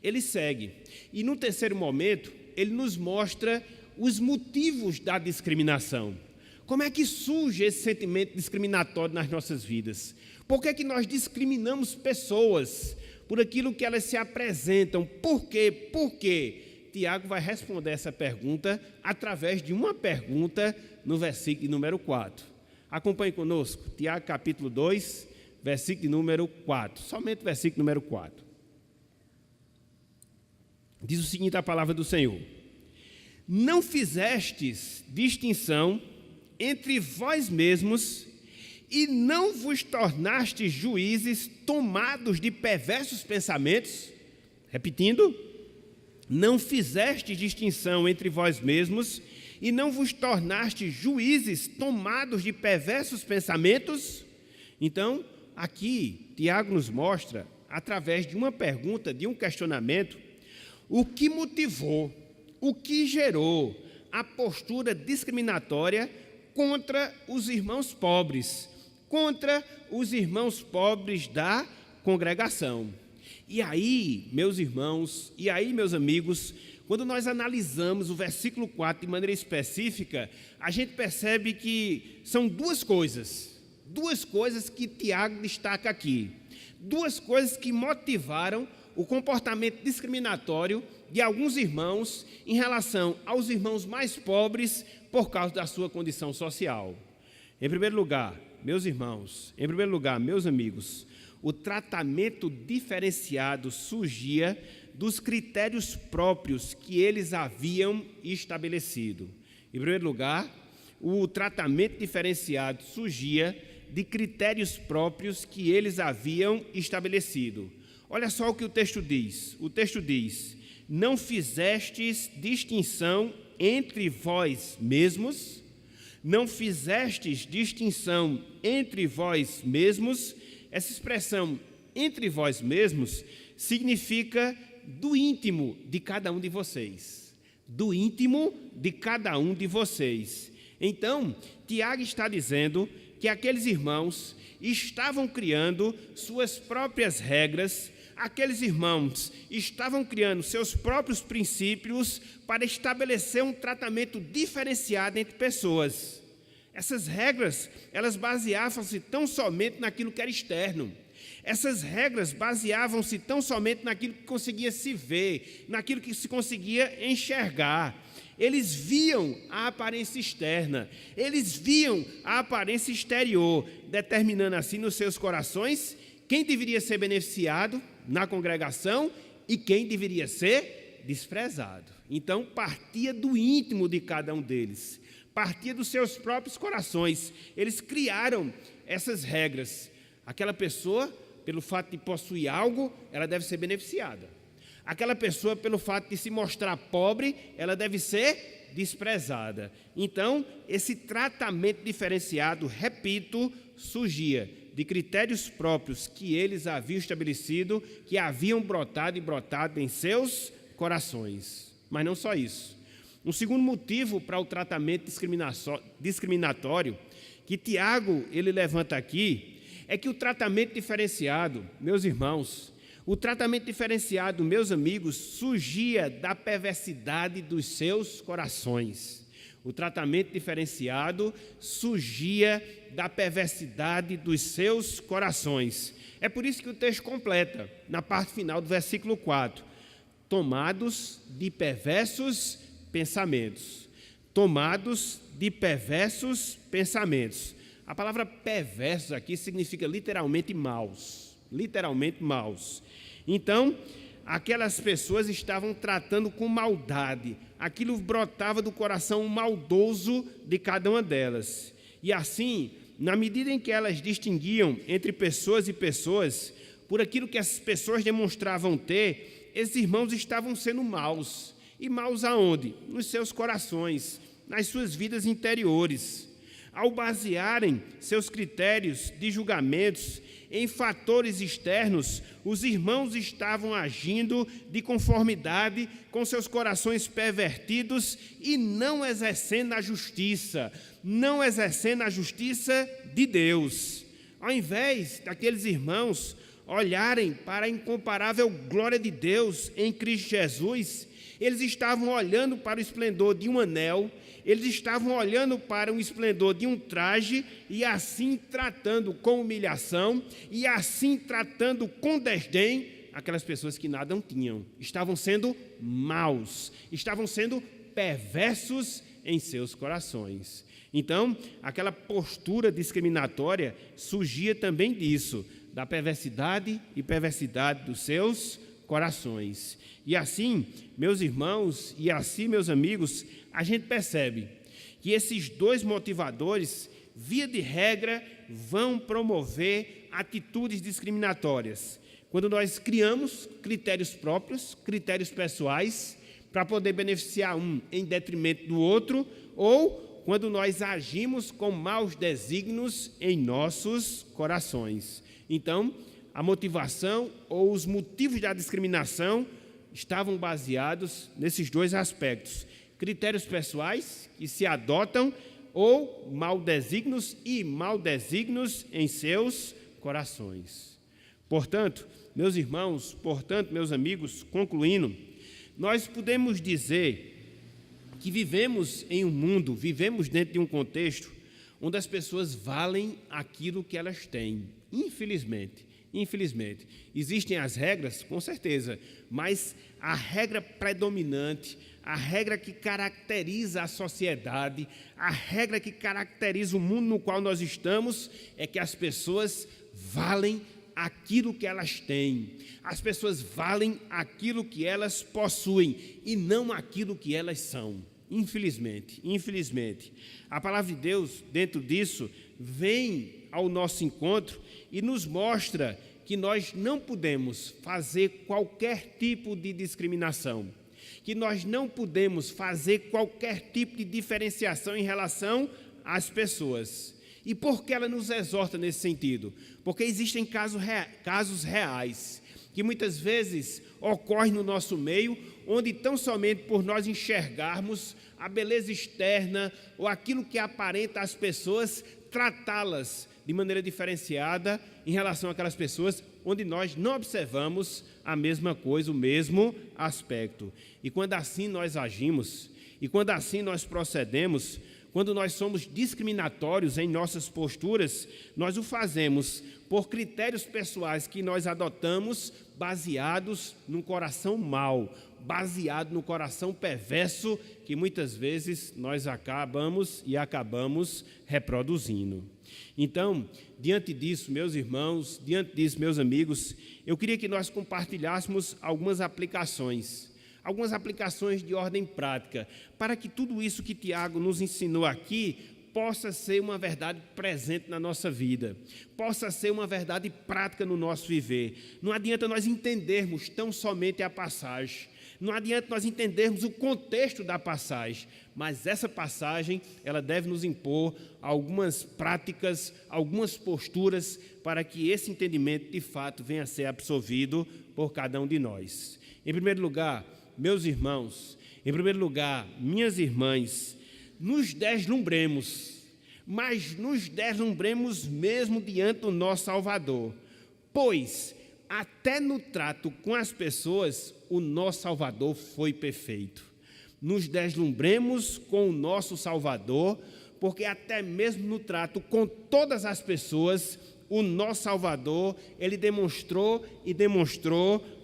Ele segue. E no terceiro momento, ele nos mostra os motivos da discriminação. Como é que surge esse sentimento discriminatório nas nossas vidas? Por que é que nós discriminamos pessoas por aquilo que elas se apresentam? Por quê? Porque Tiago vai responder essa pergunta através de uma pergunta no versículo número 4. Acompanhe conosco, Tiago capítulo 2, versículo número 4, somente o versículo número 4. Diz o seguinte a palavra do Senhor: não fizestes distinção entre vós mesmos e não vos tornastes juízes tomados de perversos pensamentos. Repetindo, não fizestes distinção entre vós mesmos e não vos tornastes juízes tomados de perversos pensamentos. Então, aqui, Tiago nos mostra, através de uma pergunta, de um questionamento, o que motivou, o que gerou a postura discriminatória contra os irmãos pobres, contra os irmãos pobres da congregação. E aí, meus irmãos, e aí, meus amigos, quando nós analisamos o versículo 4 de maneira específica, a gente percebe que são duas coisas que Tiago destaca aqui, duas coisas que motivaram o comportamento discriminatório de alguns irmãos em relação aos irmãos mais pobres por causa da sua condição social. Em primeiro lugar, meus irmãos, em primeiro lugar, meus amigos, o tratamento diferenciado surgia dos critérios próprios que eles haviam estabelecido. Em primeiro lugar, o tratamento diferenciado surgia de critérios próprios que eles haviam estabelecido. Olha só o que o texto diz. O texto diz: não fizestes distinção entre vós mesmos, não fizestes distinção entre vós mesmos. Essa expressão, entre vós mesmos, significa do íntimo de cada um de vocês. Do íntimo de cada um de vocês. Então, Tiago está dizendo que aqueles irmãos estavam criando suas próprias regras, aqueles irmãos estavam criando seus próprios princípios para estabelecer um tratamento diferenciado entre pessoas. Essas regras, elas baseavam-se tão somente naquilo que era externo. Essas regras baseavam-se tão somente naquilo que conseguia se ver, naquilo que se conseguia enxergar. Eles viam a aparência externa, eles viam a aparência exterior, determinando assim nos seus corações quem deveria ser beneficiado na congregação e quem deveria ser desprezado. Então, partia do íntimo de cada um deles, partia dos seus próprios corações. Eles criaram essas regras. Aquela pessoa, pelo fato de possuir algo, ela deve ser beneficiada. Aquela pessoa, pelo fato de se mostrar pobre, ela deve ser desprezada. Então, esse tratamento diferenciado, repito, surgia de critérios próprios que eles haviam estabelecido, que haviam brotado em seus corações. Mas não só isso. Um segundo motivo para o tratamento discriminatório que Tiago ele levanta aqui é que o tratamento diferenciado, meus irmãos, o tratamento diferenciado, meus amigos, surgia da perversidade dos seus corações. O tratamento diferenciado surgia da perversidade dos seus corações. É por isso que o texto completa, na parte final do versículo 4, tomados de perversos pensamentos. Tomados de perversos pensamentos. A palavra perversos aqui significa literalmente maus. Literalmente maus. Então, aquelas pessoas estavam tratando com maldade. Aquilo brotava do coração maldoso de cada uma delas. E assim, na medida em que elas distinguiam entre pessoas e pessoas, por aquilo que as pessoas demonstravam ter, esses irmãos estavam sendo maus. E maus aonde? Nos seus corações, nas suas vidas interiores. Ao basearem seus critérios de julgamentos em fatores externos, os irmãos estavam agindo de conformidade com seus corações pervertidos e não exercendo a justiça de Deus. Ao invés daqueles irmãos olharem para a incomparável glória de Deus em Cristo Jesus, eles estavam olhando para o esplendor de um anel, eles estavam olhando para o esplendor de um traje e assim tratando com humilhação e assim tratando com desdém aquelas pessoas que nada tinham. Estavam sendo maus, estavam sendo perversos em seus corações. Então, aquela postura discriminatória surgia também disso, da perversidade e perversidade dos seus corações. E assim, meus irmãos, e assim, meus amigos, a gente percebe que esses dois motivadores, via de regra, vão promover atitudes discriminatórias. Quando nós criamos critérios próprios, critérios pessoais, para poder beneficiar um em detrimento do outro, ou quando nós agimos com maus desígnios em nossos corações. Então, a motivação ou os motivos da discriminação estavam baseados nesses dois aspectos: critérios pessoais que se adotam ou maldesígnios e maldesígnios em seus corações. Portanto, meus irmãos, meus amigos, concluindo, nós podemos dizer que vivemos em um mundo, vivemos dentro de um contexto onde as pessoas valem aquilo que elas têm. Infelizmente. Existem as regras, com certeza, mas a regra predominante, a regra que caracteriza a sociedade, a regra que caracteriza o mundo no qual nós estamos, é que as pessoas valem aquilo que elas têm. As pessoas valem aquilo que elas possuem e não aquilo que elas são. Infelizmente. A palavra de Deus, dentro disso, vem ao nosso encontro e nos mostra que nós não podemos fazer qualquer tipo de discriminação, que nós não podemos fazer qualquer tipo de diferenciação em relação às pessoas. E por que ela nos exorta nesse sentido? Porque existem casos reais, que muitas vezes ocorrem no nosso meio, onde tão somente por nós enxergarmos a beleza externa ou aquilo que aparenta às pessoas, tratá-las de maneira diferenciada em relação àquelas pessoas onde nós não observamos a mesma coisa, o mesmo aspecto. E quando assim nós agimos, e quando assim nós procedemos, quando nós somos discriminatórios em nossas posturas, nós o fazemos por critérios pessoais que nós adotamos baseados num coração mau, baseado no coração perverso que muitas vezes nós acabamos reproduzindo. Então, diante disso, meus irmãos, diante disso, meus amigos, eu queria que nós compartilhássemos algumas aplicações de ordem prática, para que tudo isso que Tiago nos ensinou aqui possa ser uma verdade presente na nossa vida, possa ser uma verdade prática no nosso viver. Não adianta nós entendermos tão somente a passagem, não adianta nós entendermos o contexto da passagem, mas essa passagem, ela deve nos impor algumas práticas, algumas posturas, para que esse entendimento, de fato, venha a ser absorvido por cada um de nós. Em primeiro lugar, meus irmãos, em primeiro lugar, minhas irmãs, nos deslumbremos, mas nos deslumbremos mesmo diante do nosso Salvador, pois até no trato com as pessoas, o nosso Salvador foi perfeito. Nos deslumbremos com o nosso Salvador, porque até mesmo no trato com todas as pessoas, o nosso Salvador, ele demonstrou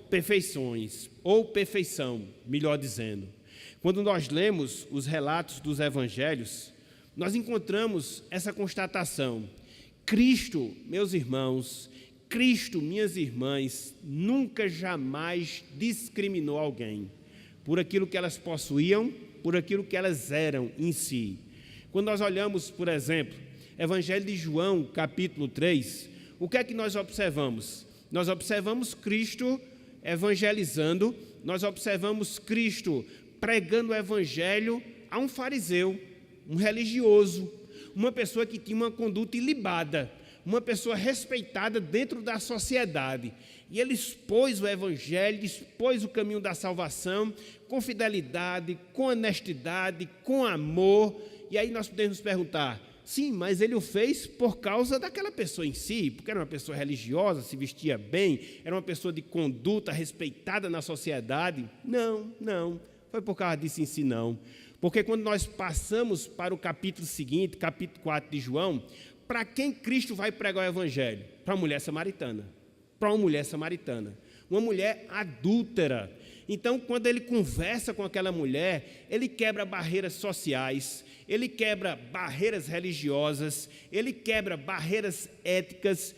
perfeições, ou perfeição, melhor dizendo. Quando nós lemos os relatos dos evangelhos, nós encontramos essa constatação: Cristo, meus irmãos, Cristo, minhas irmãs, nunca jamais discriminou alguém por aquilo que elas possuíam, por aquilo que elas eram em si. Quando nós olhamos, por exemplo, Evangelho de João, capítulo 3, o que é que nós observamos? Nós observamos Cristo evangelizando, nós observamos Cristo pregando o evangelho a um fariseu, um religioso, uma pessoa que tinha uma conduta ilibada, uma pessoa respeitada dentro da sociedade. E ele expôs o evangelho, expôs o caminho da salvação com fidelidade, com honestidade, com amor. E aí nós podemos perguntar: sim, mas ele o fez por causa daquela pessoa em si, porque era uma pessoa religiosa, se vestia bem, era uma pessoa de conduta respeitada na sociedade? Não, foi por causa disso em si não. Porque quando nós passamos para o capítulo seguinte, capítulo 4 de João, para quem Cristo vai pregar o evangelho? Para uma mulher samaritana. uma mulher adúltera. Então, quando ele conversa com aquela mulher, ele quebra barreiras sociais, ele quebra barreiras religiosas, ele quebra barreiras étnicas.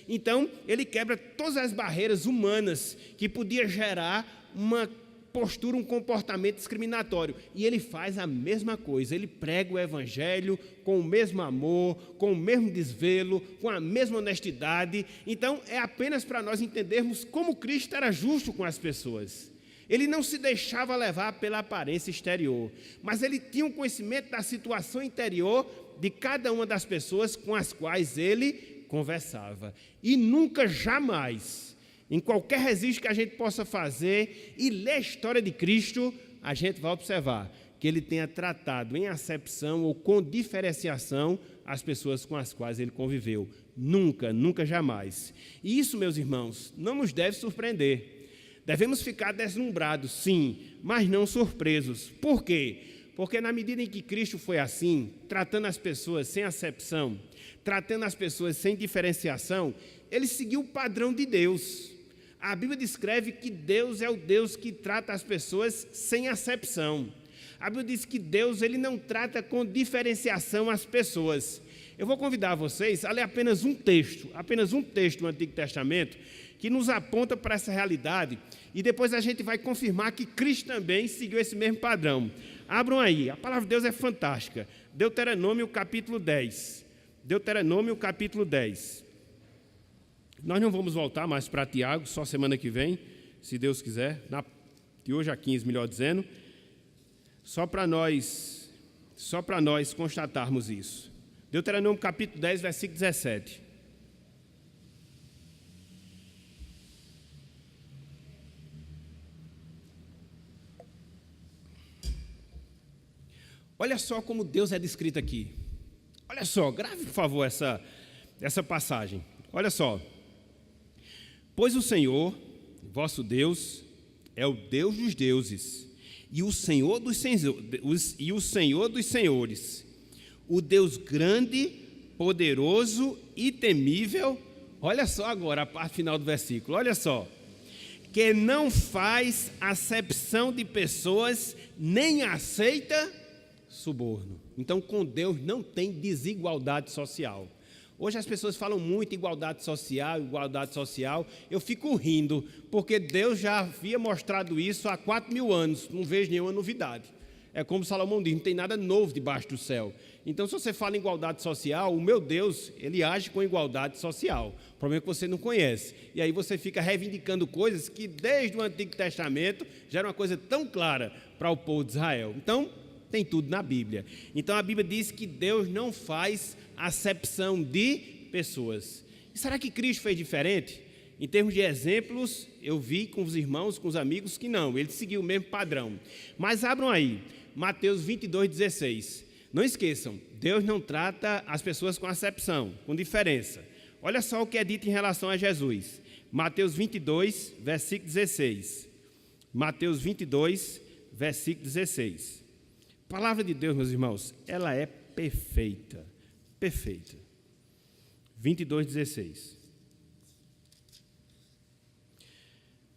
Então, ele quebra todas as barreiras humanas que podia gerar uma postura, um comportamento discriminatório. E ele faz a mesma coisa, ele prega o evangelho com o mesmo amor, com o mesmo desvelo, com a mesma honestidade. Então, é apenas para nós entendermos como Cristo era justo com as pessoas. Ele não se deixava levar pela aparência exterior, mas ele tinha um conhecimento da situação interior de cada uma das pessoas com as quais ele conversava. E nunca, jamais, em qualquer registro que a gente possa fazer e ler a história de Cristo, a gente vai observar que ele tenha tratado em acepção ou com diferenciação as pessoas com as quais ele conviveu. Nunca, nunca, jamais. E isso, meus irmãos, não nos deve surpreender. Devemos ficar deslumbrados, sim, mas não surpresos. Por quê? Porque na medida em que Cristo foi assim, tratando as pessoas sem acepção, tratando as pessoas sem diferenciação, ele seguiu o padrão de Deus. A Bíblia descreve que Deus é o Deus que trata as pessoas sem acepção. A Bíblia diz que Deus ele não trata com diferenciação as pessoas. Eu vou convidar vocês a ler apenas um texto do Antigo Testamento, que nos aponta para essa realidade, e depois a gente vai confirmar que Cristo também seguiu esse mesmo padrão. Abram aí, a palavra de Deus é fantástica. Deuteronômio capítulo 10. Deuteronômio capítulo 10. Nós não vamos voltar mais para Tiago, só semana que vem, se Deus quiser, de hoje a 15, melhor dizendo, só para nós constatarmos isso. Deuteronômio capítulo 10, versículo 17. Olha só como Deus é descrito aqui. Olha só, grave, por favor, essa passagem. Olha só. Pois o Senhor, vosso Deus, é o Deus dos deuses, e o Senhor dos senhores, o Deus grande, poderoso e temível. Olha só agora a parte final do versículo, olha só. Que não faz acepção de pessoas, nem aceita suborno. Então, com Deus não tem desigualdade social. Hoje as pessoas falam muito igualdade social. Eu fico rindo, porque Deus já havia mostrado isso há 4.000 anos. Não vejo nenhuma novidade. É como Salomão diz, não tem nada novo debaixo do céu. Então, se você fala em igualdade social, o meu Deus, ele age com igualdade social. O problema é que você não conhece. E aí você fica reivindicando coisas que desde o Antigo Testamento já era uma coisa tão clara para o povo de Israel. Então, tem tudo na Bíblia. Então, a Bíblia diz que Deus não faz acepção de pessoas. E será que Cristo fez diferente? Em termos de exemplos, eu vi com os irmãos, com os amigos, que não, ele seguiu o mesmo padrão. Mas abram aí, Mateus 22, 16. Não esqueçam, Deus não trata as pessoas com acepção, com diferença. Olha só o que é dito em relação a Jesus. Mateus 22, versículo 16. Mateus 22, versículo 16. A palavra de Deus, meus irmãos, ela é perfeita. Perfeita. 22, 16.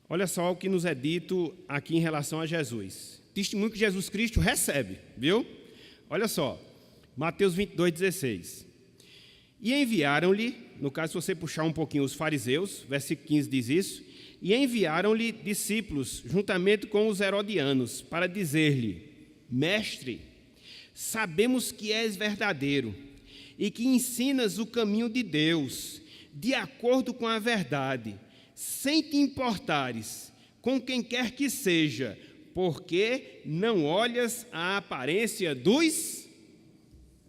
Olha só o que nos é dito aqui em relação a Jesus. Testemunho que Jesus Cristo recebe, viu? Olha só, Mateus 22, 16. E enviaram-lhe, no caso, se você puxar um pouquinho os fariseus, versículo 15 diz isso, e enviaram-lhe discípulos, juntamente com os herodianos, para dizer-lhe: Mestre, sabemos que és verdadeiro e que ensinas o caminho de Deus, de acordo com a verdade, sem te importares com quem quer que seja, porque não olhas a aparência dos...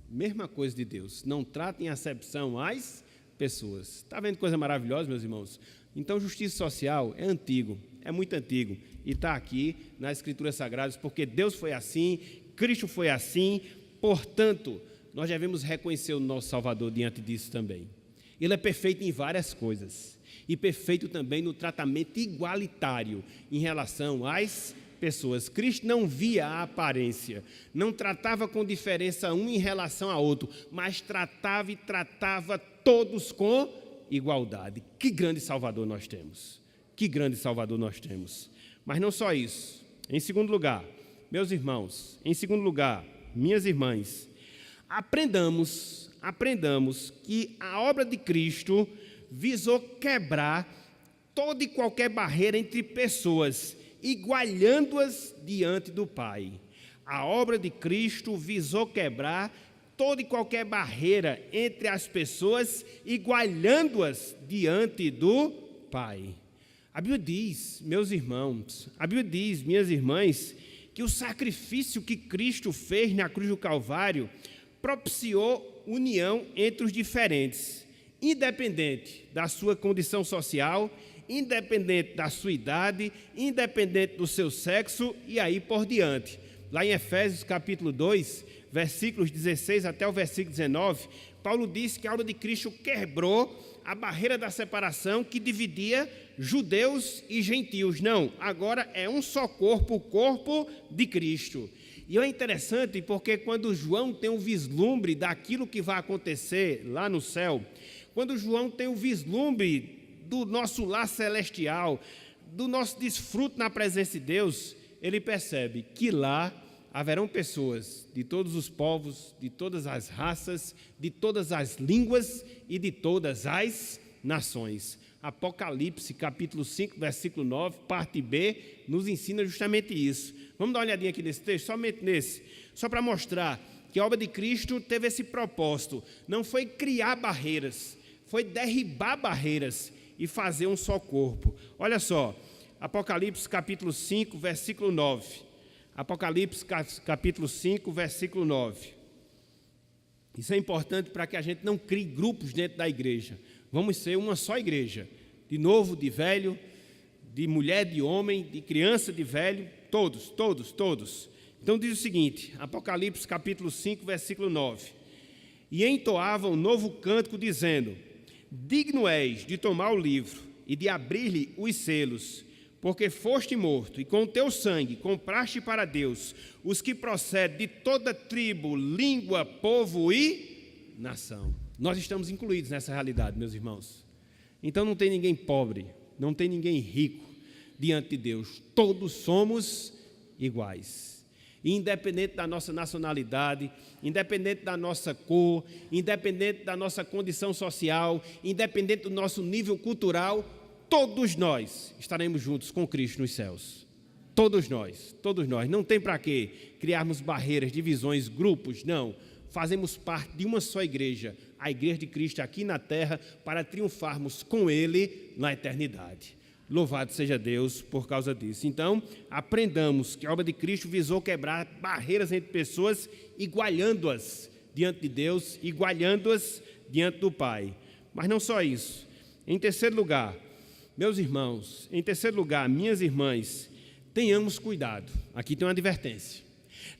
Mesma coisa de Deus, não trata em acepção as pessoas. Está vendo coisa maravilhosa, meus irmãos? Então, justiça social é antigo, é muito antigo, e está aqui nas Escrituras Sagradas, porque Deus foi assim, Cristo foi assim, portanto, nós devemos reconhecer o nosso Salvador diante disso também. Ele é perfeito em várias coisas, e perfeito também no tratamento igualitário em relação às pessoas. Cristo não via a aparência, não tratava com diferença um em relação a outro, mas tratava e tratava todos com igualdade. Que grande Salvador nós temos! Que grande Salvador nós temos. Mas não só isso. Em segundo lugar, meus irmãos, em segundo lugar, minhas irmãs, aprendamos que a obra de Cristo visou quebrar toda e qualquer barreira entre pessoas, igualando-as diante do Pai. A obra de Cristo visou quebrar toda e qualquer barreira entre as pessoas, igualando-as diante do Pai. A Bíblia diz, meus irmãos, a Bíblia diz, minhas irmãs, que o sacrifício que Cristo fez na cruz do Calvário propiciou união entre os diferentes, independente da sua condição social, independente da sua idade, independente do seu sexo e aí por diante. Lá em Efésios capítulo 2, versículos 16 até o versículo 19, Paulo diz que a obra de Cristo quebrou a barreira da separação que dividia judeus e gentios. Não, agora é um só corpo, o corpo de Cristo. E é interessante porque quando João tem um vislumbre daquilo que vai acontecer lá no céu, quando João tem um vislumbre do nosso lar celestial, do nosso desfruto na presença de Deus, ele percebe que lá haverão pessoas de todos os povos, de todas as raças, de todas as línguas e de todas as nações. Apocalipse, capítulo 5, versículo 9, parte B, nos ensina justamente isso. Vamos dar uma olhadinha aqui nesse texto, somente nesse, só para mostrar que a obra de Cristo teve esse propósito. Não foi criar barreiras, foi derribar barreiras e fazer um só corpo. Olha só, Apocalipse, capítulo 5, versículo 9. Apocalipse, capítulo 5, versículo 9. Isso é importante para que a gente não crie grupos dentro da igreja. Vamos ser uma só igreja, de novo, de velho, de mulher, de homem, de criança, de velho, todos. Então diz o seguinte, Apocalipse capítulo 5, versículo 9. E entoava um novo cântico dizendo, digno és de tomar o livro e de abrir-lhe os selos, porque foste morto e com o teu sangue compraste para Deus os que procedem de toda tribo, língua, povo e nação. Nós estamos incluídos nessa realidade, meus irmãos. Então não tem ninguém pobre, não tem ninguém rico diante de Deus. Todos somos iguais. Independente da nossa nacionalidade, independente da nossa cor, independente da nossa condição social, independente do nosso nível cultural, todos nós estaremos juntos com Cristo nos céus. Todos nós. Não tem para quê criarmos barreiras, divisões, grupos, não. Fazemos parte de uma só igreja, a igreja de Cristo aqui na terra, para triunfarmos com Ele na eternidade. Louvado seja Deus por causa disso. Então, aprendamos que a obra de Cristo visou quebrar barreiras entre pessoas, igualando-as diante de Deus, igualando-as diante do Pai. Mas não só isso. Em terceiro lugar, meus irmãos, minhas irmãs, tenhamos cuidado. Aqui tem uma advertência.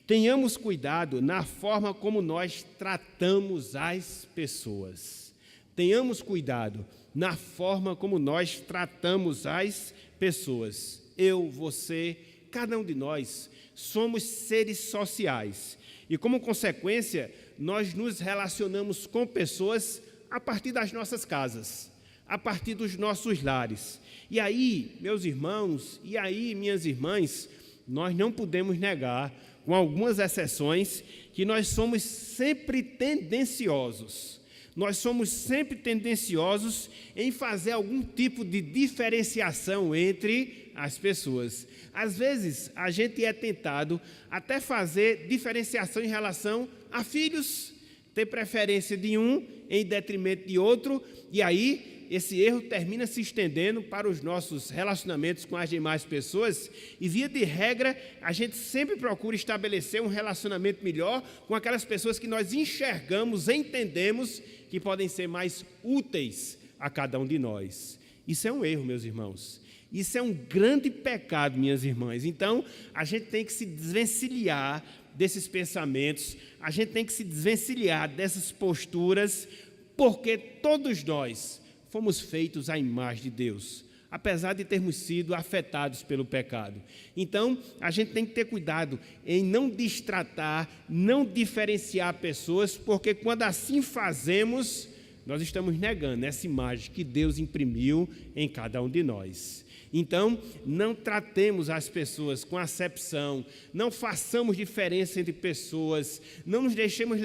Tenhamos cuidado na forma como nós tratamos as pessoas. Tenhamos cuidado na forma como nós tratamos as pessoas. Eu, você, cada um de nós somos seres sociais. E como consequência, nós nos relacionamos com pessoas a partir das nossas casas, a partir dos nossos lares. E aí, meus irmãos, e aí, minhas irmãs, nós não podemos negar, com algumas exceções, que nós somos sempre tendenciosos. Nós somos sempre tendenciosos em fazer algum tipo de diferenciação entre as pessoas. Às vezes, a gente é tentado até fazer diferenciação em relação a filhos, ter preferência de um em detrimento de outro, e aí esse erro termina se estendendo para os nossos relacionamentos com as demais pessoas e, via de regra, a gente sempre procura estabelecer um relacionamento melhor com aquelas pessoas que nós enxergamos, entendemos que podem ser mais úteis a cada um de nós. Isso é um erro, meus irmãos. Isso é um grande pecado, minhas irmãs. Então, a gente tem que se desvencilhar desses pensamentos, a gente tem que se desvencilhar dessas posturas, porque todos nós fomos feitos à imagem de Deus, apesar de termos sido afetados pelo pecado. Então, a gente tem que ter cuidado em não destratar, não diferenciar pessoas, porque quando assim fazemos, nós estamos negando essa imagem que Deus imprimiu em cada um de nós. Então, não tratemos as pessoas com acepção, não façamos diferença entre pessoas, não nos deixemos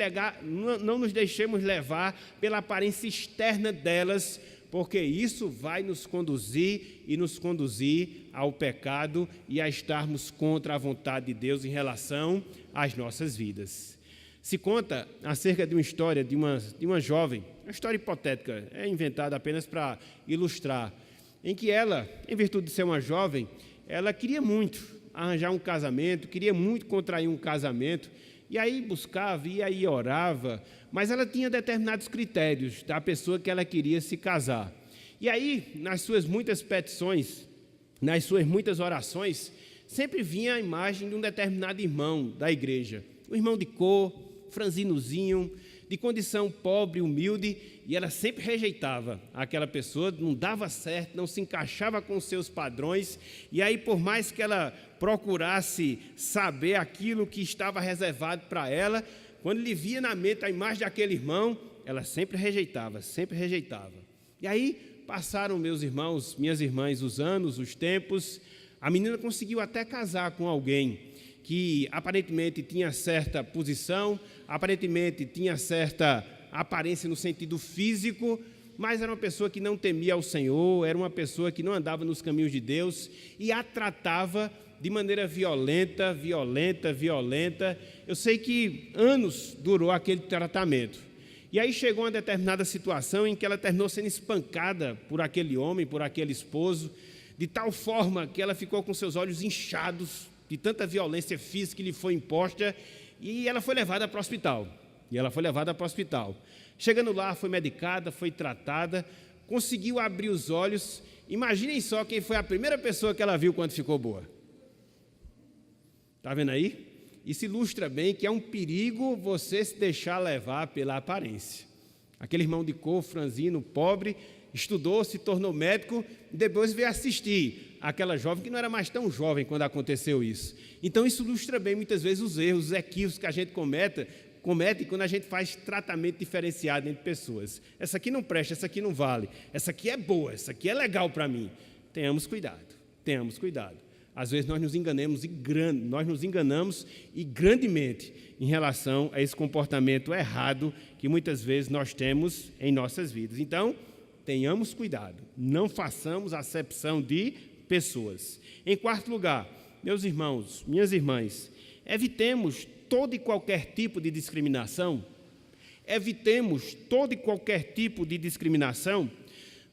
levar pela aparência externa delas, porque isso vai nos conduzir ao pecado e a estarmos contra a vontade de Deus em relação às nossas vidas. Se conta acerca de uma história de uma jovem, uma história hipotética, é inventada apenas para ilustrar, em que ela, em virtude de ser uma jovem, ela queria muito arranjar um casamento, queria muito contrair um casamento, e aí buscava, e aí orava, mas ela tinha determinados critérios da pessoa que ela queria se casar. E aí, nas suas muitas petições, nas suas muitas orações, sempre vinha a imagem de um determinado irmão da igreja, um irmão de cor, franzinozinho, de condição pobre, humilde, e ela sempre rejeitava aquela pessoa, não dava certo, não se encaixava com os seus padrões, e aí por mais que ela procurasse saber aquilo que estava reservado para ela, quando lhe via na mente a imagem daquele irmão, ela sempre rejeitava. E aí passaram, meus irmãos, minhas irmãs, os anos, os tempos, a menina conseguiu até casar com alguém que aparentemente tinha certa posição, aparentemente tinha certa aparência no sentido físico, mas era uma pessoa que não temia ao Senhor, era uma pessoa que não andava nos caminhos de Deus e a tratava de maneira violenta. Eu sei que anos durou aquele tratamento. E aí chegou uma determinada situação em que ela terminou sendo espancada por aquele homem, por aquele esposo, de tal forma que ela ficou com seus olhos inchados de tanta violência física que lhe foi imposta, e ela foi levada para o hospital. Chegando lá, foi medicada, foi tratada, conseguiu abrir os olhos. Imaginem só quem foi a primeira pessoa que ela viu quando ficou boa. Está vendo aí? Isso ilustra bem que é um perigo você se deixar levar pela aparência. Aquele irmão de cor, franzino, pobre, estudou, se tornou médico, e depois veio assistir aquela jovem que não era mais tão jovem quando aconteceu isso. Então isso ilustra bem muitas vezes os erros, os equívocos que a gente comete quando a gente faz tratamento diferenciado entre pessoas. Essa aqui não presta, essa aqui não vale, essa aqui é boa, essa aqui é legal para mim. Tenhamos cuidado. Às vezes nós nos enganamos e grandemente em relação a esse comportamento errado que muitas vezes nós temos em nossas vidas. Então, tenhamos cuidado, não façamos acepção de pessoas. Em quarto lugar, meus irmãos, minhas irmãs, evitemos todo e qualquer tipo de discriminação.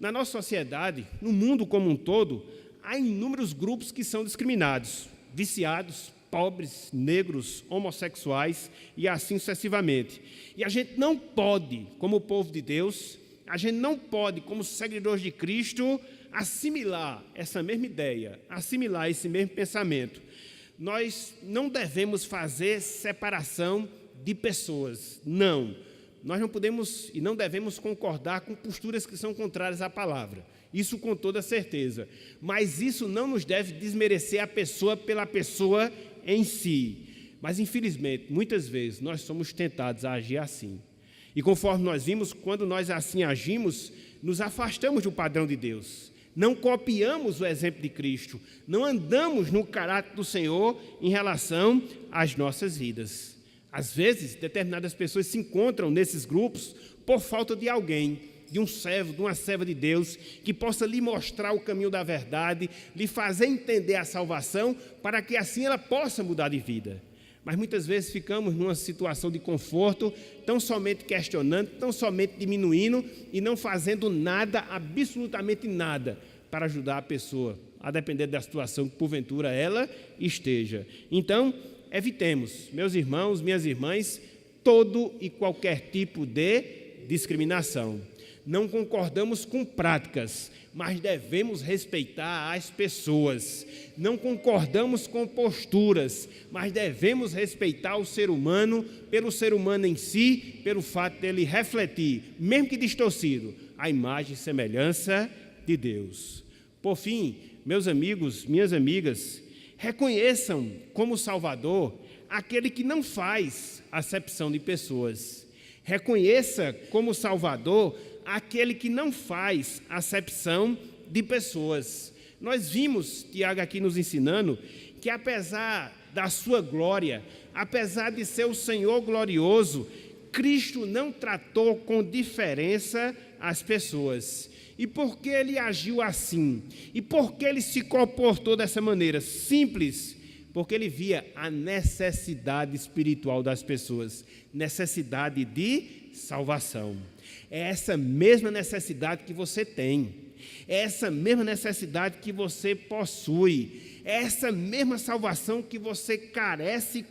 Na nossa sociedade, no mundo como um todo, há inúmeros grupos que são discriminados, viciados, pobres, negros, homossexuais e assim sucessivamente. E a gente não pode, como povo de Deus, a gente não pode, como seguidores de Cristo, assimilar essa mesma ideia, assimilar esse mesmo pensamento. Nós não devemos fazer separação de pessoas, não. Nós não podemos e não devemos concordar com posturas que são contrárias à palavra. Isso com toda certeza. Mas isso não nos deve desmerecer a pessoa pela pessoa em si. Mas, infelizmente, muitas vezes nós somos tentados a agir assim. E conforme nós vimos, quando nós assim agimos, nos afastamos do padrão de Deus. Não copiamos o exemplo de Cristo. Não andamos no caráter do Senhor em relação às nossas vidas. Às vezes, determinadas pessoas se encontram nesses grupos por falta de alguém, de um servo, de uma serva de Deus, que possa lhe mostrar o caminho da verdade, lhe fazer entender a salvação, para que assim ela possa mudar de vida. Mas muitas vezes ficamos numa situação de conforto, tão somente questionando, tão somente diminuindo e não fazendo nada, absolutamente nada, para ajudar a pessoa, a depender da situação que porventura ela esteja. Então, evitemos, meus irmãos, minhas irmãs, todo e qualquer tipo de discriminação. Não concordamos com práticas, mas devemos respeitar as pessoas. Não concordamos com posturas, mas devemos respeitar o ser humano, pelo ser humano em si, pelo fato dele refletir, mesmo que distorcido, a imagem e semelhança de Deus. Por fim, meus amigos, minhas amigas, reconheçam como Salvador aquele que não faz acepção de pessoas. Reconheça como Salvador aquele que não faz acepção de pessoas. Nós vimos Tiago aqui nos ensinando que apesar da sua glória, apesar de ser o Senhor glorioso, Cristo não tratou com diferença as pessoas. E por que ele agiu assim? E por que ele se comportou dessa maneira? Simples, porque ele via a necessidade espiritual das pessoas, necessidade de salvação. É essa mesma necessidade que você tem, é essa mesma necessidade que você possui, é essa mesma salvação que você carece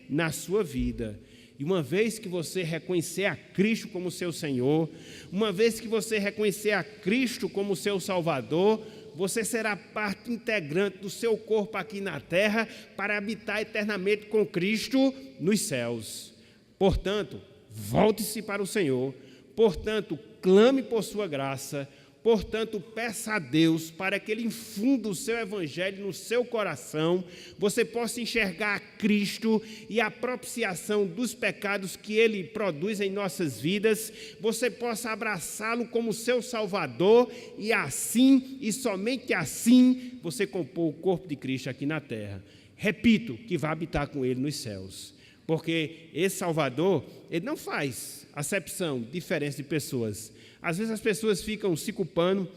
na sua vida. E uma vez que você reconhecer a Cristo como seu Senhor, uma vez que você reconhecer a Cristo como seu Salvador, você será parte integrante do seu corpo aqui na terra para habitar eternamente com Cristo nos céus. Portanto, volte-se para o Senhor, portanto, clame por sua graça, portanto, peça a Deus para que Ele infunda o seu evangelho no seu coração, você possa enxergar a Cristo e a propiciação dos pecados que Ele produz em nossas vidas, você possa abraçá-lo como seu Salvador e assim, e somente assim, você compor o corpo de Cristo aqui na terra. Repito, que vai habitar com Ele nos céus, porque esse Salvador, Ele não faz acepção, diferença de pessoas. Às vezes as pessoas ficam se culpando,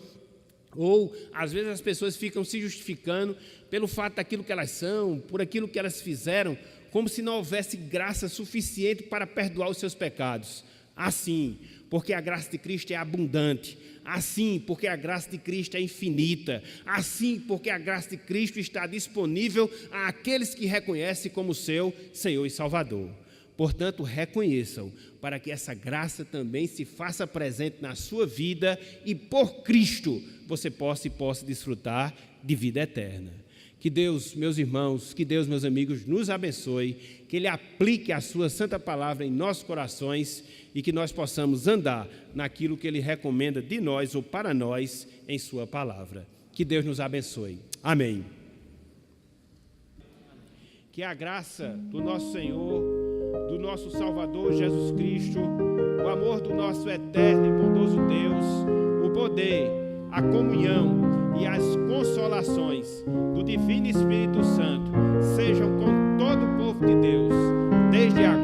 ou às vezes as pessoas ficam se justificando pelo fato daquilo que elas são, por aquilo que elas fizeram, como se não houvesse graça suficiente para perdoar os seus pecados. Assim, porque a graça de Cristo é abundante. Assim, porque a graça de Cristo é infinita. Assim, porque a graça de Cristo está disponível àqueles que reconhecem como seu Senhor e Salvador. Portanto, reconheçam, para que essa graça também se faça presente na sua vida e por Cristo você possa desfrutar de vida eterna. Que Deus, meus irmãos, que Deus, meus amigos, nos abençoe, que Ele aplique a sua santa palavra em nossos corações e que nós possamos andar naquilo que Ele recomenda de nós ou para nós em sua palavra. Que Deus nos abençoe. Amém. Que a graça do nosso Senhor, do nosso Salvador Jesus Cristo, o amor do nosso eterno e bondoso Deus, o poder, a comunhão e as consolações do Divino Espírito Santo sejam com todo o povo de Deus, desde agora